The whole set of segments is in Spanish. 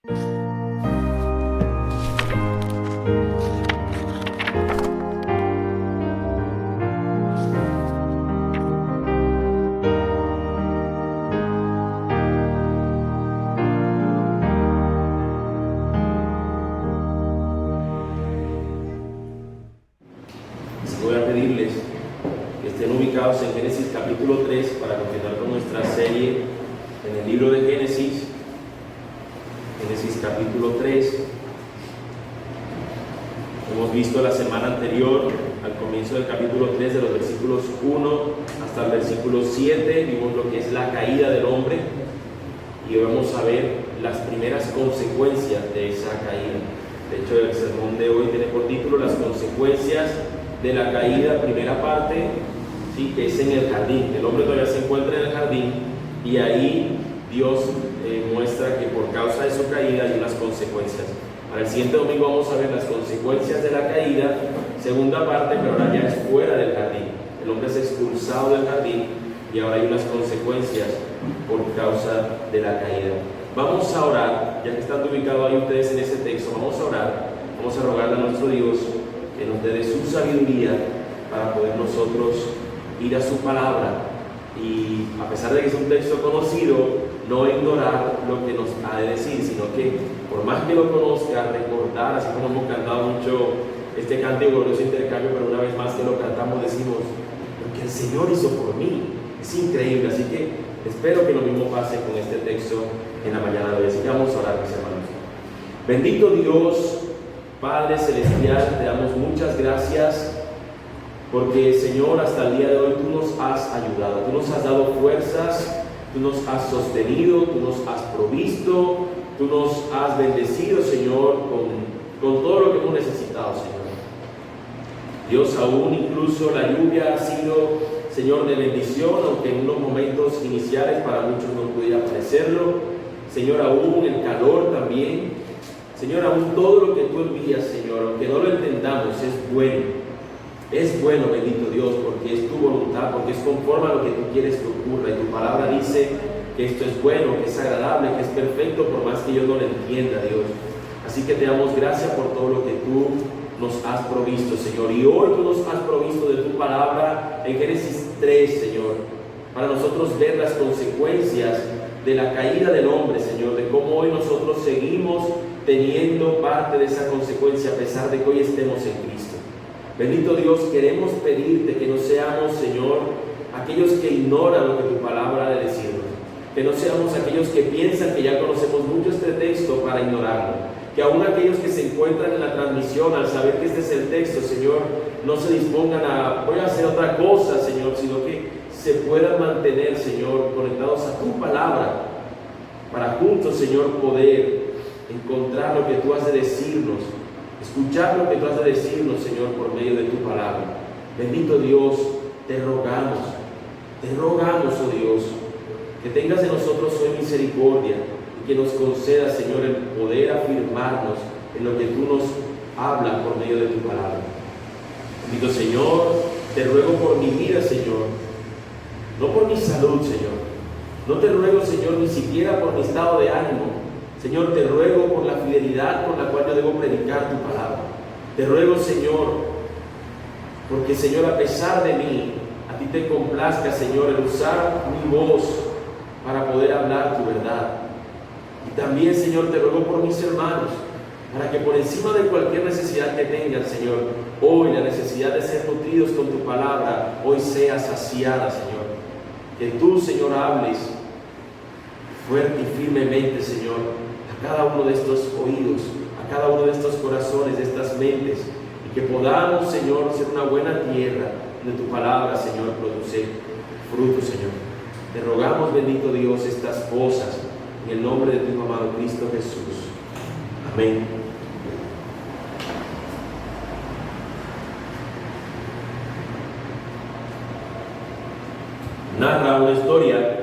Voy a pedirles que estén ubicados en Génesis capítulo 3 para continuar con nuestra serie en el libro de Génesis. Génesis capítulo 3. Hemos visto la semana anterior, al comienzo del capítulo 3, de los versículos 1 hasta el versículo 7, vimos lo que es la caída del hombre y hoy vamos a ver las primeras consecuencias de esa caída. De hecho, el sermón de hoy tiene por título Las consecuencias de la caída, primera parte, ¿sí?, que es en el jardín. El hombre todavía se encuentra en el jardín y ahí Dios muestra que por causa de su caída hay unas consecuencias. Para el siguiente domingo vamos a ver las consecuencias de la caída, segunda parte, pero ahora ya es fuera del jardín. El hombre es expulsado del jardín y ahora hay unas consecuencias por causa de la caída. Vamos a orar, ya que están ubicados ahí ustedes en ese texto, vamos a orar, vamos a rogarle a nuestro Dios que nos dé su sabiduría para poder nosotros ir a su palabra y, a pesar de que es un texto conocido, no ignorar lo que nos ha de decir, sino que por más que lo conozca, recordar, así como hemos cantado mucho este cántico glorioso intercambio, pero una vez más que lo cantamos decimos: lo que el Señor hizo por mí es increíble. Así que espero que lo mismo pase con este texto en la mañana de hoy. Así que vamos a orar, mis hermanos. Bendito Dios, Padre Celestial, te damos muchas gracias porque, Señor, hasta el día de hoy tú nos has ayudado, tú nos has dado fuerzas, tú nos has sostenido, tú nos has provisto, tú nos has bendecido, Señor, con todo lo que hemos necesitado, Señor. Dios, aún incluso la lluvia ha sido, Señor, de bendición, aunque en unos momentos iniciales para muchos no pudiera parecerlo. Señor, aún el calor también. Señor, aún todo lo que tú envías, Señor, aunque no lo entendamos, es bueno. Es bueno, bendito Dios, porque es tu voluntad, porque es conforme a lo que tú quieres que ocurra. Y tu palabra dice que esto es bueno, que es agradable, que es perfecto, por más que yo no lo entienda, Dios. Así que te damos gracias por todo lo que tú nos has provisto, Señor. Y hoy tú nos has provisto de tu palabra en Génesis 3, Señor, para nosotros ver las consecuencias de la caída del hombre, Señor, de cómo hoy nosotros seguimos teniendo parte de esa consecuencia a pesar de que hoy estemos en Cristo. Bendito Dios, queremos pedirte que no seamos, Señor, aquellos que ignoran lo que tu palabra ha de decirnos, que no seamos aquellos que piensan que ya conocemos mucho este texto para ignorarlo, que aún aquellos que se encuentran en la transmisión al saber que este es el texto, Señor, no se dispongan a voy a hacer otra cosa, Señor, sino que se puedan mantener, Señor, conectados a tu palabra para juntos, Señor, poder encontrar lo que tú has de decirnos, escuchar lo que tú has de decirnos, Señor, por medio de tu palabra. Bendito Dios, te rogamos, oh Dios, que tengas de nosotros hoy misericordia y que nos concedas, Señor, el poder afirmarnos en lo que tú nos hablas por medio de tu palabra. Bendito Señor, te ruego por mi vida, Señor, no por mi salud, Señor, no te ruego, Señor, ni siquiera por mi estado de ánimo. Señor, te ruego por la fidelidad con la cual yo debo predicar tu palabra. Te ruego, Señor, porque, Señor, a pesar de mí, a ti te complazca, Señor, el usar mi voz para poder hablar tu verdad. Y también, Señor, te ruego por mis hermanos, para que por encima de cualquier necesidad que tengan, Señor, hoy la necesidad de ser nutridos con tu palabra, hoy sea saciada, Señor. Que tú, Señor, hables fuerte y firmemente, Señor, a cada uno de estos oídos, a cada uno de estos corazones, de estas mentes, y que podamos, Señor, ser una buena tierra de tu palabra, Señor, produce fruto, Señor. Te rogamos, bendito Dios, estas cosas en el nombre de tu amado Cristo Jesús. Amén. Narra una historia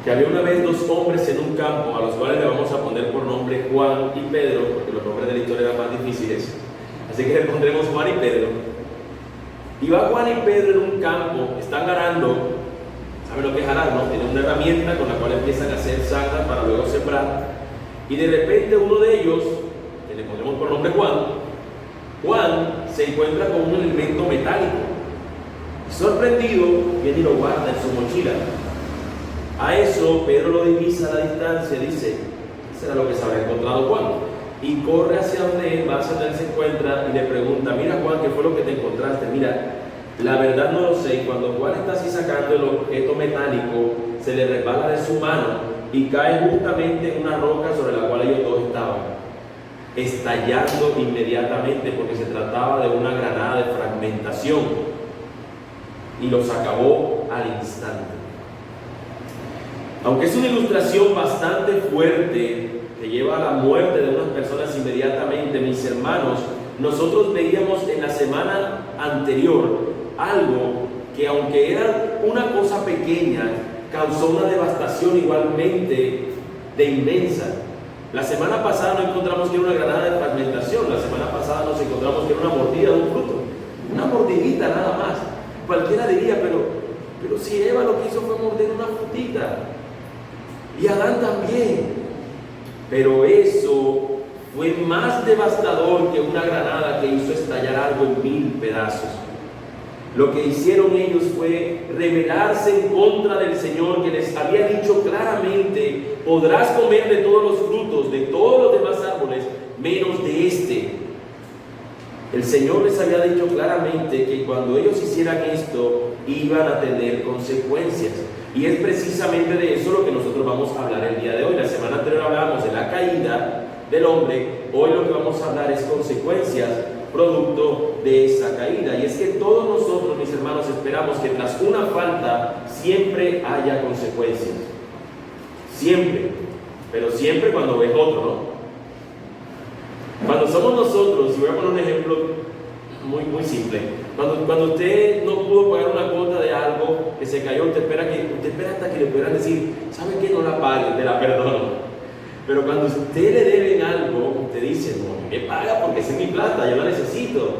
que había una vez dos hombres en un campo, a los cuales le vamos a poner por nombre Juan y Pedro, porque los nombres de la historia eran más difíciles, así que le pondremos Juan y Pedro. Y va Juan y Pedro en un campo, están arando. ¿Saben lo que es arar, no? Tienen una herramienta con la cual empiezan a hacer zanjas para luego sembrar. Y de repente uno de ellos, que le ponemos por nombre Juan se encuentra con un elemento metálico. Sorprendido, viene y lo guarda en su mochila. A eso Pedro lo divisa a la distancia, dice, eso era lo que se había encontrado Juan. Y corre hacia donde él, va hacia donde él se encuentra y le pregunta, mira Juan, ¿qué fue lo que te encontraste? Mira, la verdad no lo sé. Y cuando Juan está así sacando el objeto metálico, se le resbala de su mano y cae justamente en una roca sobre la cual ellos dos estaban, estallando inmediatamente porque se trataba de una granada de fragmentación y los acabó al instante. Aunque es una ilustración bastante fuerte que lleva a la muerte de unas personas inmediatamente, mis hermanos, nosotros veíamos en la semana anterior algo que, aunque era una cosa pequeña, causó una devastación igualmente de inmensa. La semana pasada no encontramos que era una granada de fragmentación, la semana pasada nos encontramos que era una mordida de un fruto, una mordidita nada más. Cualquiera diría, pero si Eva lo que hizo fue morder una frutita, y Adán también. Pero eso fue más devastador que una granada que hizo estallar algo en 1000 pedazos. Lo que hicieron ellos fue rebelarse en contra del Señor, que les había dicho claramente, podrás comer de todos los frutos, de todos los demás árboles, menos de este. El Señor les había dicho claramente que cuando ellos hicieran esto, iban a tener consecuencias. Y es precisamente de eso lo que nosotros vamos a hablar el día de hoy. La semana anterior hablábamos de la caída del hombre. Hoy lo que vamos a hablar es consecuencias producto de esa caída. Y es que todos nosotros, mis hermanos, esperamos que tras una falta siempre haya consecuencias. Siempre. Pero siempre cuando ves otro, ¿no? Cuando somos nosotros, y voy a poner un ejemplo muy simple. Cuando usted no pudo pagar una cuota de algo que se cayó, usted espera hasta que le puedan decir, ¿sabe qué? No la pague, te la perdono. Pero cuando usted le deben algo, usted dice, no, me paga porque esa es mi plata, yo la necesito.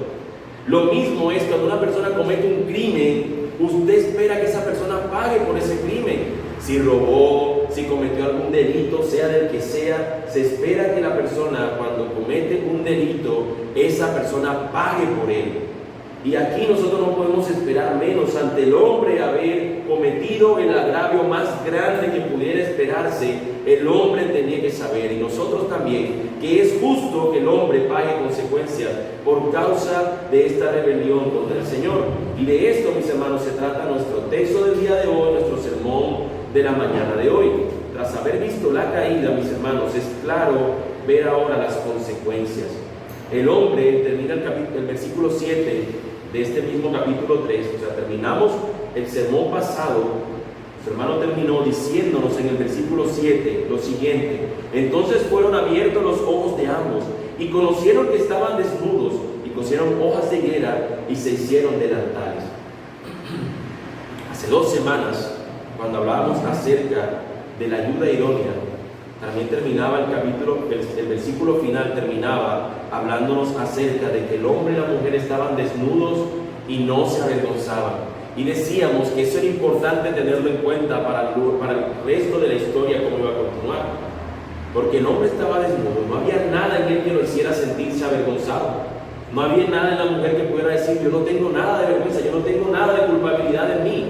Lo mismo es cuando una persona comete un crimen, usted espera que esa persona pague por ese crimen. Si robó, si cometió algún delito, sea del que sea, se espera que la persona, cuando comete un delito, esa persona pague por él. Y aquí nosotros no podemos esperar menos ante el hombre haber cometido el agravio más grande que pudiera esperarse. El hombre tenía que saber, y nosotros también, que es justo que el hombre pague consecuencias por causa de esta rebelión contra el Señor. Y de esto, mis hermanos, se trata nuestro texto del día de hoy, nuestro sermón de la mañana de hoy. Tras haber visto la caída, mis hermanos, es claro ver ahora las consecuencias. El hombre, termina el versículo 7 de este mismo capítulo 3, o sea, terminamos el sermón pasado. Su hermano terminó diciéndonos en el versículo 7 lo siguiente: entonces fueron abiertos los ojos de ambos y conocieron que estaban desnudos, y cosieron hojas de higuera y se hicieron delantales. Hace 2 semanas, cuando hablábamos acerca de la ayuda idónea, también terminaba el capítulo, el versículo final terminaba hablándonos acerca de que el hombre y la mujer estaban desnudos y no se avergonzaban. Y decíamos que eso era importante tenerlo en cuenta para el resto de la historia, cómo iba a continuar. Porque el hombre estaba desnudo, no había nada en él que lo hiciera sentirse avergonzado. No había nada en la mujer que pudiera decir, yo no tengo nada de vergüenza, yo no tengo nada de culpabilidad en mí.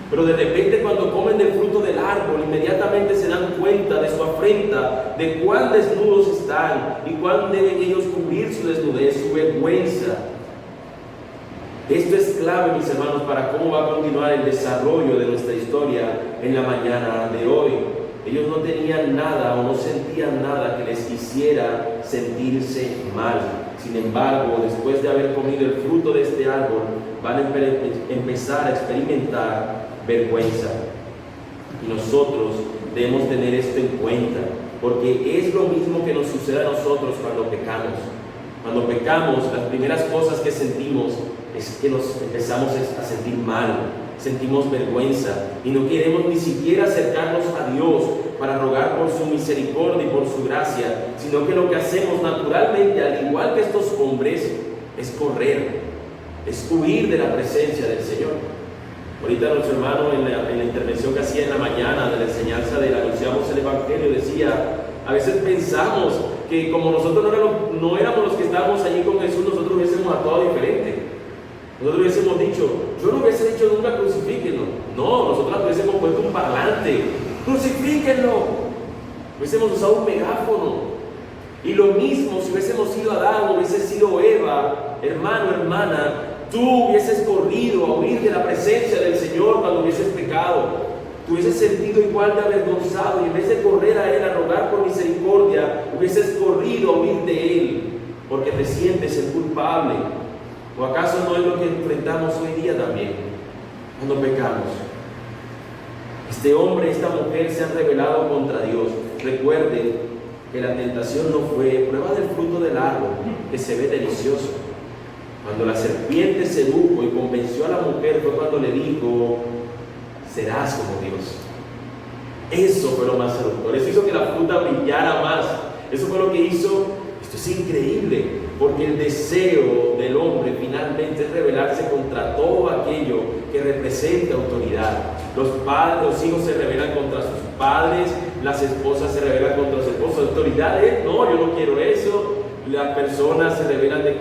Pero de repente, cuando comen del fruto del árbol, inmediatamente se dan cuenta de su afrenta, de cuán desnudos están y cuán deben ellos cubrir su desnudez, su vergüenza. Esto es clave, mis hermanos, para cómo va a continuar el desarrollo de nuestra historia en la mañana de hoy. Ellos no tenían nada o no sentían nada que les hiciera sentirse mal. Sin embargo, después de haber comido el fruto de este árbol, van a empezar a experimentar vergüenza. Y nosotros debemos tener esto en cuenta, porque es lo mismo que nos sucede a nosotros cuando pecamos. Cuando pecamos, las primeras cosas que sentimos es que nos empezamos a sentir mal, sentimos vergüenza y no queremos ni siquiera acercarnos a Dios para rogar por su misericordia y por su gracia, sino que lo que hacemos naturalmente, al igual que estos hombres, es correr, es huir de la presencia del Señor. Ahorita nuestro hermano en la intervención que hacía en la mañana de la enseñanza de Anunciamos el Evangelio decía A veces pensamos que como nosotros no éramos los que estábamos allí con Jesús, nosotros hubiésemos actuado diferente. Nosotros hubiésemos dicho, yo no hubiese dicho nunca crucifíquenlo. No, nosotros hubiésemos puesto un parlante, crucifíquenlo. Hubiésemos usado un megáfono. Y lo mismo si hubiésemos sido Adán, hubiese sido Eva, hermano, hermana, tú hubieses corrido a huir de la presencia del Señor cuando hubieses pecado. Te hubieses sentido igual de avergonzado y en vez de correr a Él a rogar por misericordia, hubieses corrido a huir de Él porque te sientes el culpable. ¿O acaso no es lo que enfrentamos hoy día también cuando pecamos? Este hombre, esta mujer se han rebelado contra Dios. Recuerden que la tentación no fue prueba del fruto del árbol, que se ve delicioso. Cuando la serpiente sedujo y convenció a la mujer fue cuando le dijo, serás como Dios. Eso fue lo más seductor. Eso hizo que la fruta brillara más. Eso fue lo que hizo. Esto es increíble, porque el deseo del hombre finalmente es rebelarse contra todo aquello que representa autoridad. Los padres, los hijos se rebelan contra sus padres, las esposas se rebelan contra sus esposos. Autoridad es, no, yo no quiero eso. Las personas se rebelan de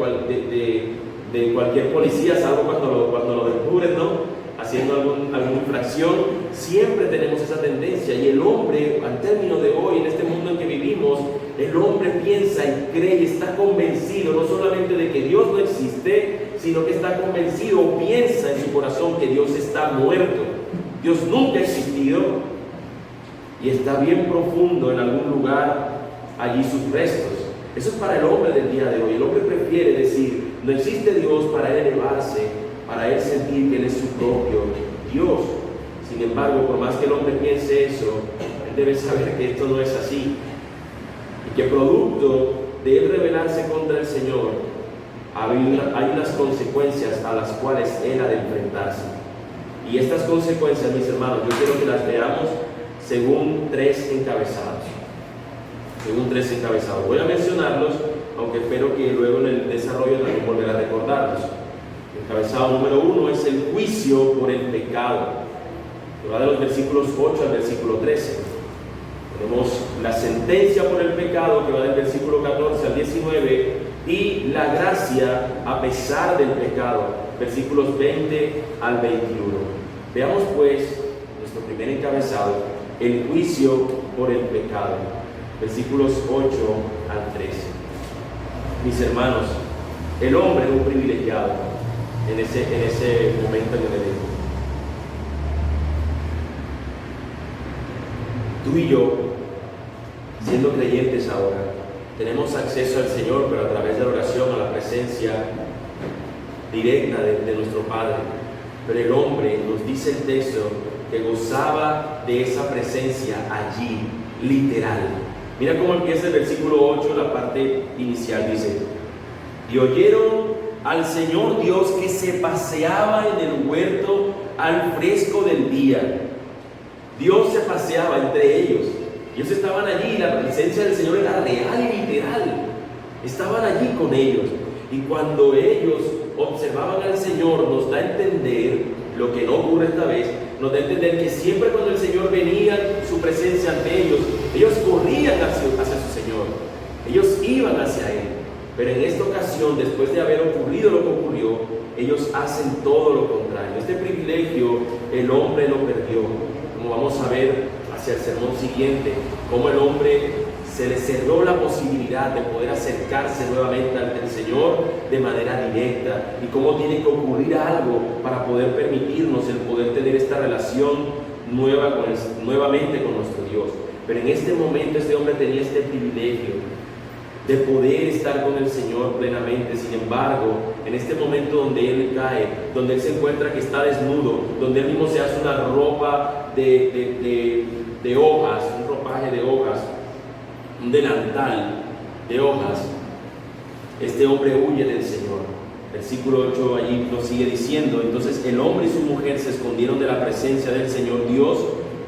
cualquier policía, salvo cuando lo descubren, ¿no? Haciendo alguna infracción. Siempre tenemos esa tendencia, y el hombre, al término de hoy, en este mundo en que vivimos, el hombre piensa y cree y está convencido no solamente de que Dios no existe, sino que está convencido o piensa en su corazón que Dios está muerto. Dios nunca ha existido y está bien profundo en algún lugar allí sus restos. Eso es para el hombre del día de hoy. El hombre prefiere decir, no existe Dios, para él elevarse, para él sentir que él es su propio Dios. Sin embargo, por más que el hombre piense eso, él debe saber que esto no es así. Y que producto de él rebelarse contra el Señor, hay unas consecuencias a las cuales él ha de enfrentarse. Y estas consecuencias, mis hermanos, yo quiero que las veamos según tres encabezados. Voy a mencionarlos, aunque espero que luego en el desarrollo también volver a recordarlos. El encabezado número 1 es el juicio por el pecado, que va de los versículos 8 al versículo 13. Tenemos la sentencia por el pecado, que va del versículo 14 al 19, y la gracia a pesar del pecado, versículos 20 al 21. Veamos pues nuestro primer encabezado, el juicio por el pecado, versículos 8 al 13. Mis hermanos, el hombre es un privilegiado en ese momento en el Edén. Tú y yo, siendo creyentes ahora, tenemos acceso al Señor, pero a través de la oración, a la presencia directa de nuestro Padre. Pero el hombre, nos dice el texto, que gozaba de esa presencia allí, literal. Mira cómo empieza el versículo 8, la parte inicial, dice: y oyeron al Señor Dios que se paseaba en el huerto al fresco del día. Dios se paseaba entre ellos. Ellos estaban allí, la presencia del Señor era real y literal. Estaban allí con ellos. Y cuando ellos observaban al Señor, nos da a entender, lo que no ocurre esta vez, nos da a entender que siempre cuando el Señor venía, su presencia ante ellos, ellos corrían hacia su Señor. Ellos iban hacia Él. Pero en esta ocasión, después de haber ocurrido lo que ocurrió, ellos hacen todo lo contrario. Este privilegio el hombre lo perdió. Como vamos a ver hacia el sermón siguiente, cómo el hombre se le cerró la posibilidad de poder acercarse nuevamente ante el Señor de manera directa, y cómo tiene que ocurrir algo para poder permitirnos el poder tener esta relación nuevamente con nuestro Dios. Pero en este momento este hombre tenía este privilegio de poder estar con el Señor plenamente. Sin embargo, en este momento donde él cae, donde él se encuentra que está desnudo, donde él mismo se hace una ropa de hojas, un ropaje de hojas, un delantal de hojas, este hombre huye del Señor. Versículo 8 allí nos sigue diciendo: entonces el hombre y su mujer se escondieron de la presencia del Señor Dios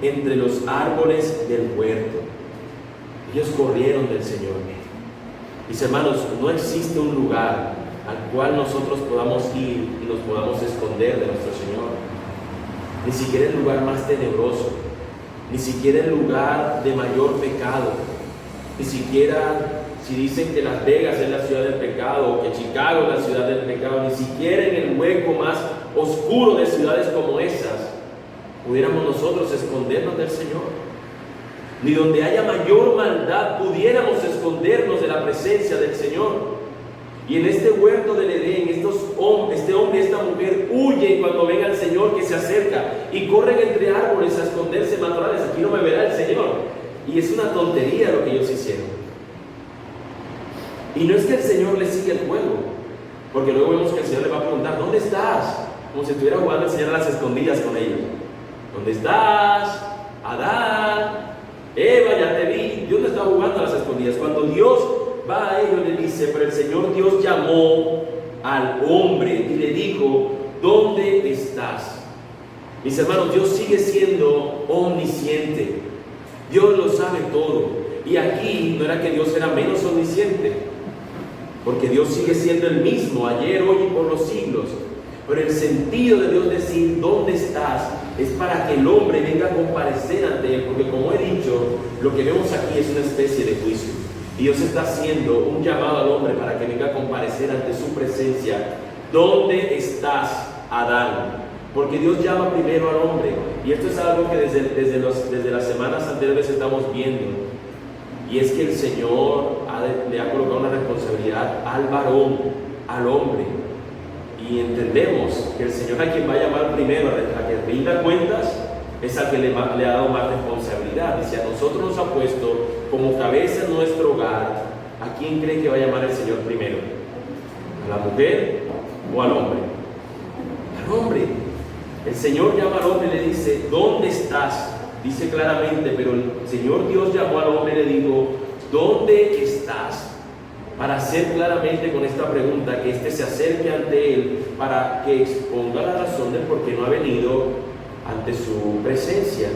entre los árboles del huerto. Ellos corrieron del Señor. Mis hermanos, no existe un lugar al cual nosotros podamos ir y nos podamos esconder de nuestro Señor. Ni siquiera el lugar más tenebroso, ni siquiera el lugar de mayor pecado. Ni siquiera si dicen que Las Vegas es la ciudad del pecado o que Chicago es la ciudad del pecado, ni siquiera en el hueco más oscuro de ciudades como esas pudiéramos nosotros escondernos del Señor. Ni donde haya mayor maldad pudiéramos escondernos de la presencia del Señor. Y en este huerto del Edén, este hombre y esta mujer huyen cuando ven al Señor que se acerca y corren entre árboles a esconderse matorrales. Aquí no me verá el Señor. Y es una tontería lo que ellos hicieron. Y no es que el Señor les siga el juego, porque luego vemos que el Señor le va a preguntar: ¿dónde estás? Como si estuviera jugando el Señor a las escondidas con ellos. ¿Dónde estás? Adán, Eva, ya te vi. Dios no está jugando a las escondidas. Cuando Dios va a ellos, le dice, pero el Señor Dios llamó al hombre y le dijo: ¿dónde estás? Mis hermanos, Dios sigue siendo omnisciente. Dios lo sabe todo. Y aquí no era que Dios era menos omnisciente, porque Dios sigue siendo el mismo, ayer, hoy y por los siglos. Pero el sentido de Dios decir ¿dónde estás? Es para que el hombre venga a comparecer ante Él, porque como he dicho, lo que vemos aquí es una especie de juicio. Y Dios está haciendo un llamado al hombre para que venga a comparecer ante su presencia. ¿Dónde estás, Adán? Porque Dios llama primero al hombre. Y esto es algo que desde las semanas anteriores estamos viendo. Y es que el Señor le ha colocado una responsabilidad al varón, al hombre. Y entendemos que el Señor a quien va a llamar primero a que rinda cuentas es al que le ha dado más responsabilidad. Y si a nosotros nos ha puesto como cabeza en nuestro hogar, ¿a quién cree que va a llamar el Señor primero? ¿A la mujer o al hombre? Al hombre. El Señor llama al hombre y le dice: ¿dónde estás? Dice claramente, pero el Señor Dios llamó al hombre y le dijo: ¿dónde estás? Para hacer claramente con esta pregunta que éste se acerque ante él, para que exponga la razón de por qué no ha venido ante su presencia.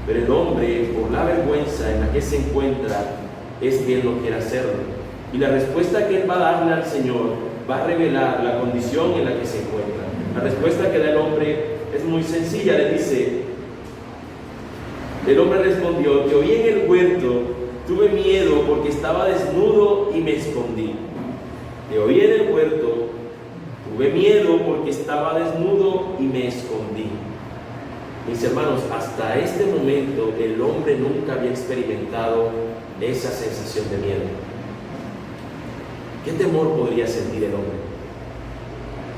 Pero el hombre, por la vergüenza en la que se encuentra, es que él no quiere hacerlo. Y la respuesta que él va a darle al Señor va a revelar la condición en la que se encuentra. La respuesta que da el hombre es muy sencilla. Le dice, el hombre respondió: te oí en el huerto, tuve miedo porque estaba desnudo y me escondí. Te oí en el huerto, tuve miedo porque estaba desnudo y me escondí. Mis hermanos, hasta este momento el hombre nunca había experimentado esa sensación de miedo. ¿Qué temor podría sentir el hombre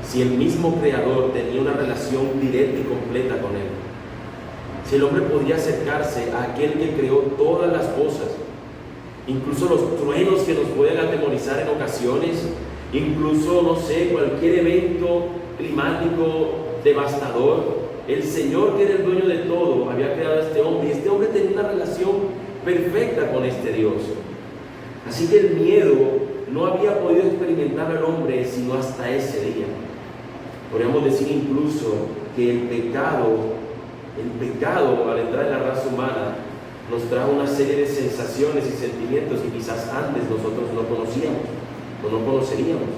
si el mismo Creador tenía una relación directa y completa con él? Si el hombre podía acercarse a aquel que creó todas las cosas, incluso los truenos que nos pueden atemorizar en ocasiones, incluso, no sé, cualquier evento climático devastador. El Señor, que era el dueño de todo, había creado a este hombre, y este hombre tenía una relación perfecta con este Dios. Así que el miedo no había podido experimentar al hombre sino hasta ese día. Podríamos decir incluso que el pecado al entrar en la raza humana nos trajo una serie de sensaciones y sentimientos que quizás antes nosotros no conocíamos o no conoceríamos.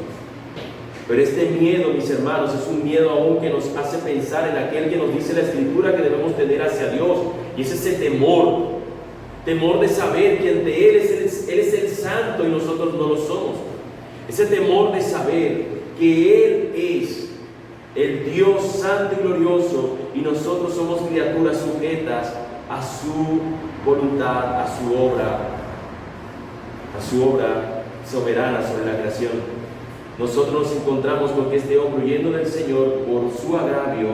Pero este miedo, mis hermanos, es un miedo aún que nos hace pensar en aquel que nos dice la Escritura que debemos tener hacia Dios, y es ese temor de saber que ante Él es el santo y nosotros no lo somos. Ese temor de saber que Él es el Dios santo y glorioso y nosotros somos criaturas sujetas a su voluntad, a su obra soberana sobre la creación. Nosotros nos encontramos con que este hombre, huyendo del Señor por su agravio,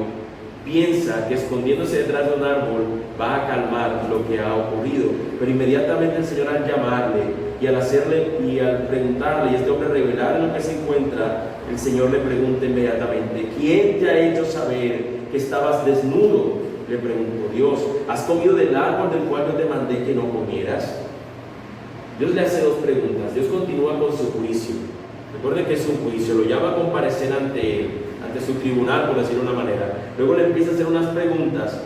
piensa que escondiéndose detrás de un árbol va a calmar lo que ha ocurrido. Pero inmediatamente el Señor, al llamarle y al preguntarle, y este hombre revelar en lo que se encuentra, el Señor le pregunta inmediatamente: ¿quién te ha hecho saber que estabas desnudo? Le preguntó Dios: ¿has comido del árbol del cual yo te mandé que no comieras? Dios le hace dos preguntas. Dios continúa con su juicio. Recuerde que es un juicio, lo llama a comparecer ante él, ante su tribunal, por decirlo de una manera. Luego le empieza a hacer unas preguntas.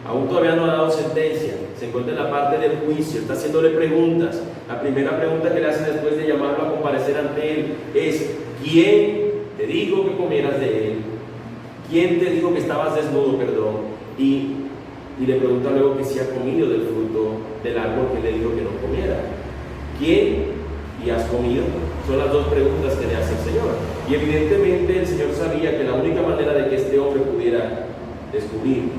Aún todavía no ha dado sentencia, se encuentra en la parte del juicio, está haciéndole preguntas. La primera pregunta que le hace después de llamarlo a comparecer ante él es: ¿quién te dijo que comieras de él? ¿Quién te dijo que estabas desnudo, perdón? Y le pregunta luego que si ha comido del fruto del árbol que le dijo que no comiera. ¿quién? ¿Y has comido? Son las dos preguntas que le hace el Señor. Y evidentemente el Señor sabía que la única manera de que este hombre pudiera descubrir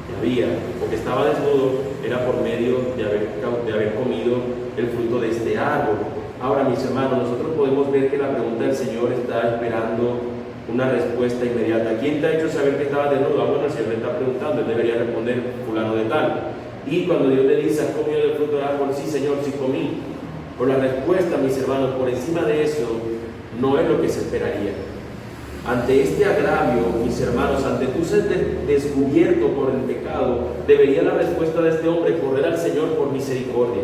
que había o que estaba desnudo era por medio de haber comido el fruto de este árbol. Ahora, mis hermanos, nosotros podemos ver que la pregunta del Señor está esperando una respuesta inmediata. ¿Quién te ha hecho saber que estabas desnudo? Ah, bueno, el Señor le está preguntando, él debería responder fulano de tal. Y cuando Dios le dice, ¿has comido del fruto del árbol? Sí, Señor, sí comí. Por la respuesta, mis hermanos, por encima de eso, no es lo que se esperaría. Ante este agravio, mis hermanos, ante tú ser descubierto por el pecado, debería la respuesta de este hombre correr al Señor por misericordia.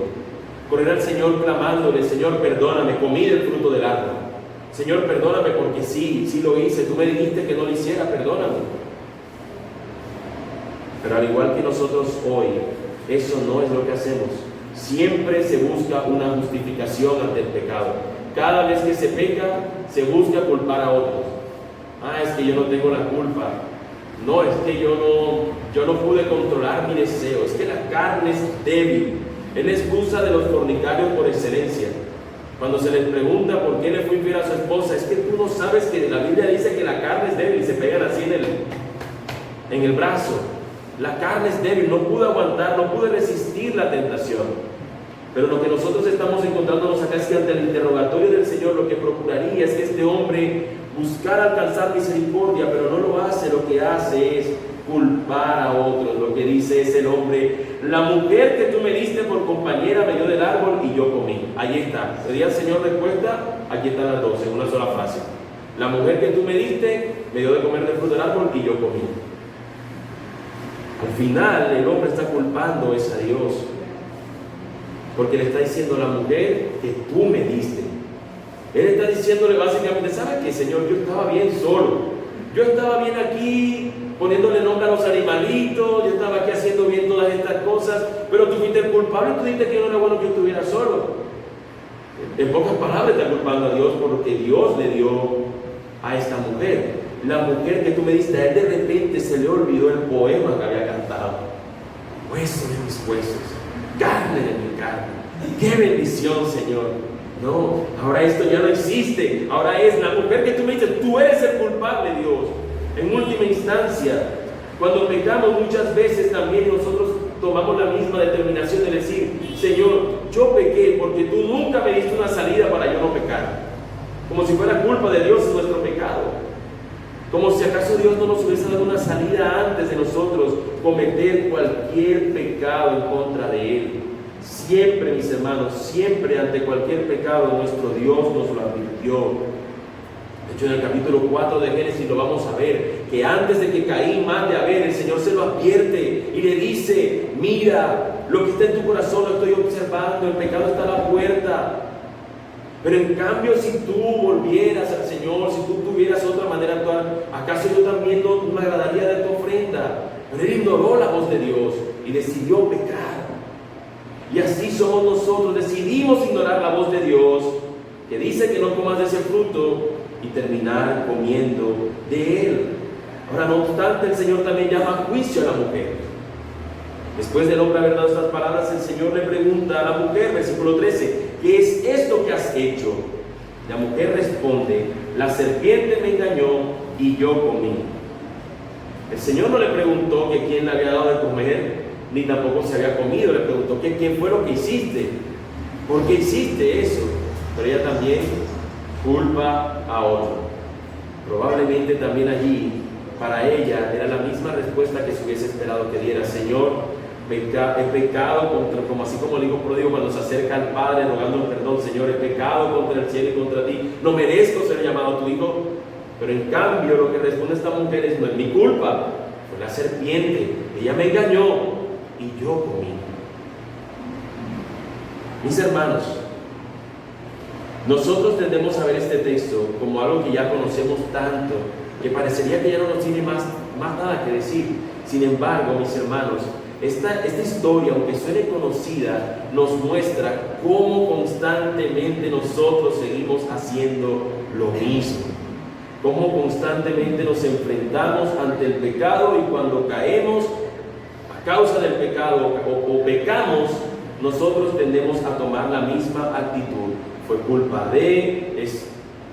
Correr al Señor clamándole, Señor, perdóname, comí del fruto del árbol. Señor, perdóname porque sí lo hice, tú me dijiste que no lo hiciera, perdóname. Pero al igual que nosotros hoy, eso no es lo que hacemos. Siempre se busca una justificación ante el pecado. Cada vez que se peca, se busca culpar a otros. Ah, es que yo no tengo la culpa. No, es que yo no pude controlar mi deseo. Es que la carne es débil. Es la excusa de los fornicarios por excelencia. Cuando se les pregunta por qué le fue infiel a su esposa, es que tú no sabes que la Biblia dice que la carne es débil. Se pegan así en el brazo. La carne es débil, no pude aguantar, no pude resistir la tentación. Pero lo que nosotros estamos encontrándonos acá es que ante el interrogatorio del Señor lo que procuraría es que este hombre buscara alcanzar misericordia, pero no lo hace. Lo que hace es culpar a otros. Lo que dice es el hombre: la mujer que tú me diste por compañera me dio del árbol y yo comí. Ahí está. ¿Pedía el Señor respuesta? Aquí están las dos, en una sola frase. La mujer que tú me diste me dio de comer del fruto del árbol y yo comí. Al final el hombre está culpando es a Dios, porque le está diciendo: la mujer que tú me diste. Él está diciéndole básicamente: ¿sabes qué, Señor? Yo estaba bien solo. Yo estaba bien aquí poniéndole nombre a los animalitos. Yo estaba aquí haciendo bien todas estas cosas. Pero tú fuiste el culpable. Tú dijiste que no era bueno que yo estuviera solo. En pocas palabras está culpando a Dios porque Dios le dio a esta mujer. La mujer que tú me diste, a él de repente se le olvidó el poema que había cantado. Hueso de mis huesos, carne de mi carne. ¡Qué bendición, Señor! No, ahora esto ya no existe. Ahora es la mujer que tú me dices, tú eres el culpable, Dios. En última instancia, cuando pecamos muchas veces también nosotros tomamos la misma determinación de decir: Señor, yo pequé porque tú nunca me diste una salida para yo no pecar. Como si fuera culpa de Dios nuestro pecado. Como si acaso Dios no nos hubiese dado una salida antes de nosotros cometer cualquier pecado en contra de Él. Siempre, mis hermanos, siempre ante cualquier pecado nuestro Dios nos lo advirtió. De hecho, en el capítulo 4 de Génesis lo vamos a ver, que antes de que Caín mate a Abel, el Señor se lo advierte y le dice: mira, lo que está en tu corazón lo estoy observando, el pecado está a la puerta. Pero en cambio, si tú volvieras al Señor, si tú tuvieras otra manera de actuar, ¿acaso yo también no me agradaría de tu ofrenda? Pero él ignoró la voz de Dios y decidió pecar. Y así somos nosotros, decidimos ignorar la voz de Dios, que dice que no comas de ese fruto, y terminar comiendo de él. Ahora, no obstante, el Señor también llama a juicio a la mujer. Después del hombre haber dado estas palabras, el Señor le pregunta a la mujer, versículo 13, ¿qué es esto que has hecho? La mujer responde: la serpiente me engañó y yo comí. El Señor no le preguntó que quién le había dado de comer, ni tampoco se había comido. Le preguntó que quién fue lo que hiciste, por qué hiciste eso. Pero ella también culpa a otro. Probablemente también allí para ella era la misma respuesta que se hubiese esperado que diera: Señor, he pecado contra, como así como el hijo pródigo cuando se acerca al Padre rogando perdón: Señor, he pecado contra el cielo y contra ti, no merezco ser llamado tu hijo. Pero en cambio lo que responde esta mujer es: no es mi culpa, fue la serpiente, ella me engañó y yo comí. Mis hermanos, nosotros tendemos a ver este texto como algo que ya conocemos tanto, que parecería que ya no nos tiene más nada que decir. Sin embargo, mis hermanos, esta historia, aunque suene conocida, nos muestra cómo constantemente nosotros seguimos haciendo lo mismo. Cómo constantemente nos enfrentamos ante el pecado, y cuando caemos a causa del pecado o pecamos, nosotros tendemos a tomar la misma actitud. Fue culpa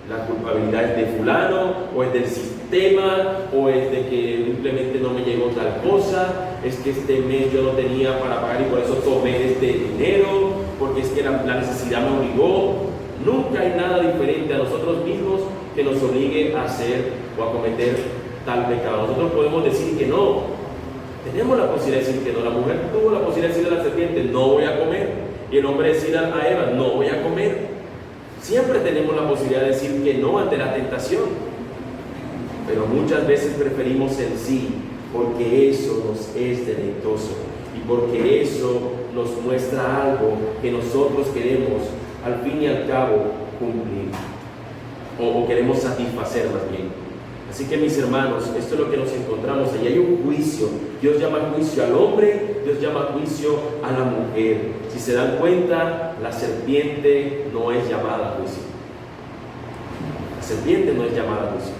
la culpabilidad es de fulano, o es del sistema, o es de que simplemente no me llegó tal cosa, es que este mes yo no tenía para pagar y por eso tomé este dinero, porque es que la necesidad me obligó. Nunca hay nada diferente a nosotros mismos que nos obligue a hacer o a cometer tal pecado. Nosotros podemos decir que no, tenemos la posibilidad de decir que no. La mujer tuvo la posibilidad de decirle a la serpiente, no voy a comer, y el hombre decir a Eva, no voy a comer. Siempre tenemos la posibilidad de decir que no ante la tentación, pero muchas veces preferimos el sí, porque eso nos es deleitoso y porque eso nos muestra algo que nosotros queremos al fin y al cabo cumplir, o queremos satisfacer más bien. Así que, mis hermanos, esto es lo que nos encontramos. Allí hay un juicio. Dios llama juicio al hombre, Dios llama juicio a la mujer. Si se dan cuenta, la serpiente no es llamada a juicio. La serpiente no es llamada a juicio.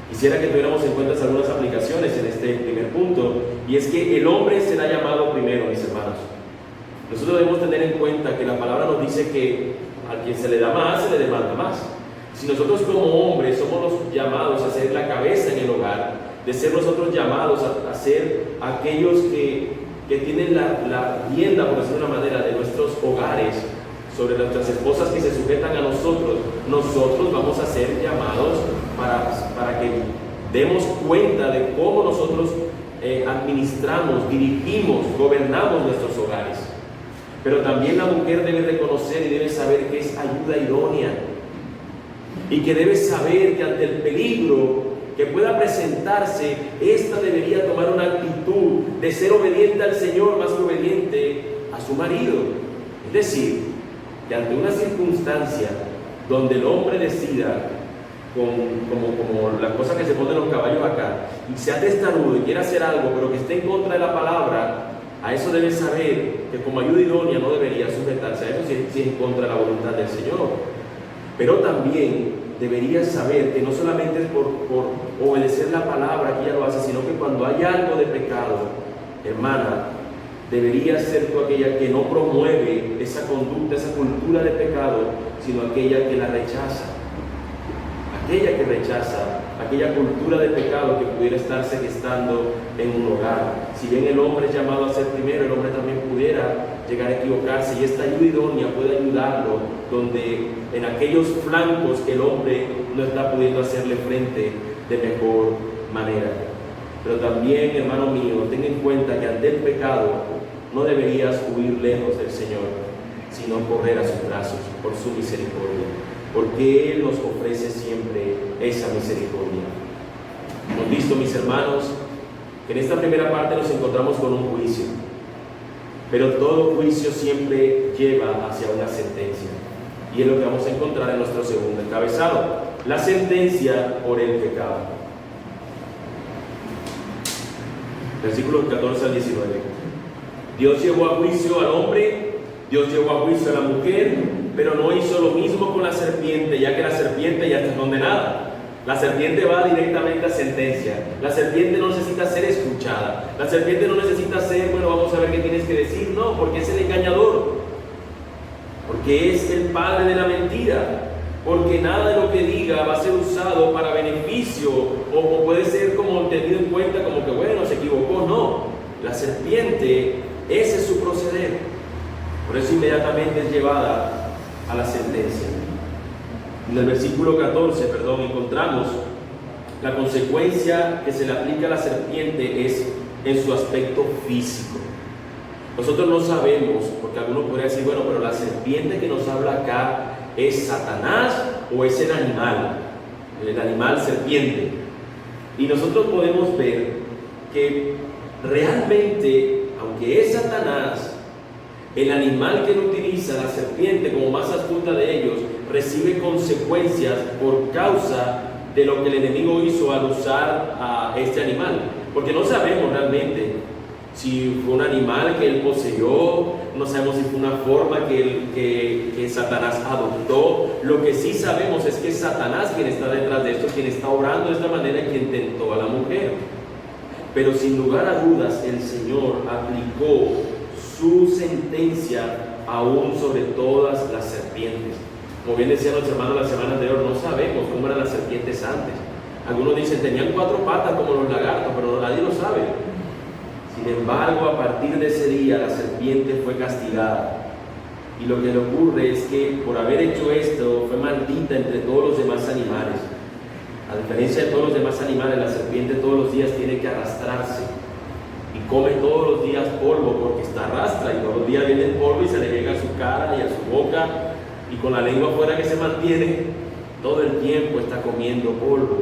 Quisiera que tuviéramos en cuenta algunas aplicaciones en este primer punto, y es que el hombre será llamado primero, mis hermanos. Nosotros debemos tener en cuenta que la palabra nos dice que a quien se le da más, se le demanda más. Si nosotros como hombres somos los llamados a ser la cabeza en el hogar, de ser nosotros llamados a ser aquellos que tienen la rienda, por decirlo de una manera, de nuestros hogares, sobre nuestras esposas que se sujetan a nosotros, nosotros vamos a ser llamados para que demos cuenta de cómo nosotros administramos, dirigimos, gobernamos nuestros hogares. Pero también la mujer debe reconocer y debe saber que es ayuda idónea, y que debe saber que ante el peligro que pueda presentarse, ésta debería tomar una actitud de ser obediente al Señor más que obediente a su marido. Es decir, que ante una circunstancia donde el hombre decida, como la cosa que se pone en los caballos acá, y sea testarudo y quiera hacer algo, pero que esté en contra de la palabra, a eso debe saber que como ayuda idónea no debería sujetarse a eso si es en contra de la voluntad del Señor. Pero también debería saber que no solamente es por obedecer la palabra que ella lo hace, sino que cuando hay algo de pecado, hermana, debería ser tú aquella que no promueve esa conducta, esa cultura de pecado, sino aquella que la rechaza. Aquella que rechaza aquella cultura de pecado que pudiera estarse gestando en un hogar. Si bien el hombre es llamado a ser primero, el hombre también pudiera llegar a equivocarse, y esta ayuda idónea puede ayudarlo donde en aquellos flancos que el hombre no está pudiendo hacerle frente de mejor manera. Pero también, hermano mío, ten en cuenta que ante el pecado no deberías huir lejos del Señor, sino correr a sus brazos por su misericordia, porque Él nos ofrece siempre esa misericordia. Hemos visto, mis hermanos, que en esta primera parte nos encontramos con un juicio, pero todo juicio siempre lleva hacia una sentencia, y es lo que vamos a encontrar en nuestro segundo encabezado: la sentencia por el pecado. Versículos 14 al 19. Dios llevó a juicio al hombre, Dios llevó a juicio a la mujer, pero no hizo lo mismo con la serpiente, ya que la serpiente ya está condenada. La serpiente va directamente a sentencia. La serpiente no necesita ser escuchada. La serpiente no necesita ser, bueno, vamos a ver qué tienes que decir. No, porque es el engañador. Porque es el padre de la mentira. Porque nada de lo que diga va a ser usado para beneficio, o puede ser como tenido en cuenta como que, bueno, se equivocó. No, la serpiente, ese es su proceder. Por eso inmediatamente es llevada a la sentencia. En el versículo 14, encontramos la consecuencia que se le aplica a la serpiente es en su aspecto físico. Nosotros no sabemos, porque algunos podrían decir, bueno, pero la serpiente que nos habla acá ¿es Satanás o es el animal serpiente? Y nosotros podemos ver que realmente, aunque es Satanás, el animal que lo utiliza, la serpiente, como más astuta de ellos, recibe consecuencias por causa de lo que el enemigo hizo al usar a este animal. Porque no sabemos realmente si fue un animal que él poseyó, no sabemos si fue una forma que Satanás adoptó. Lo que sí sabemos es que es Satanás quien está detrás de esto, quien está obrando de esta manera y quien tentó a la mujer. Pero sin lugar a dudas, el Señor aplicó su sentencia sentencia aún sobre todas las serpientes. Como bien decían los hermanos la semana anterior, no sabemos cómo eran las serpientes antes. Algunos dicen tenían 4 patas como los lagartos, pero nadie lo sabe. Sin embargo, a partir de ese día la serpiente fue castigada. Y lo que le ocurre es que por haber hecho esto fue maldita entre todos los demás animales. A diferencia de todos los demás animales, la serpiente todos los días tiene que arrastrarse y come todos los días polvo porque está arrastra y todos los días viene el polvo y se le llega a su cara y a su boca y con la lengua afuera que se mantiene, todo el tiempo está comiendo polvo.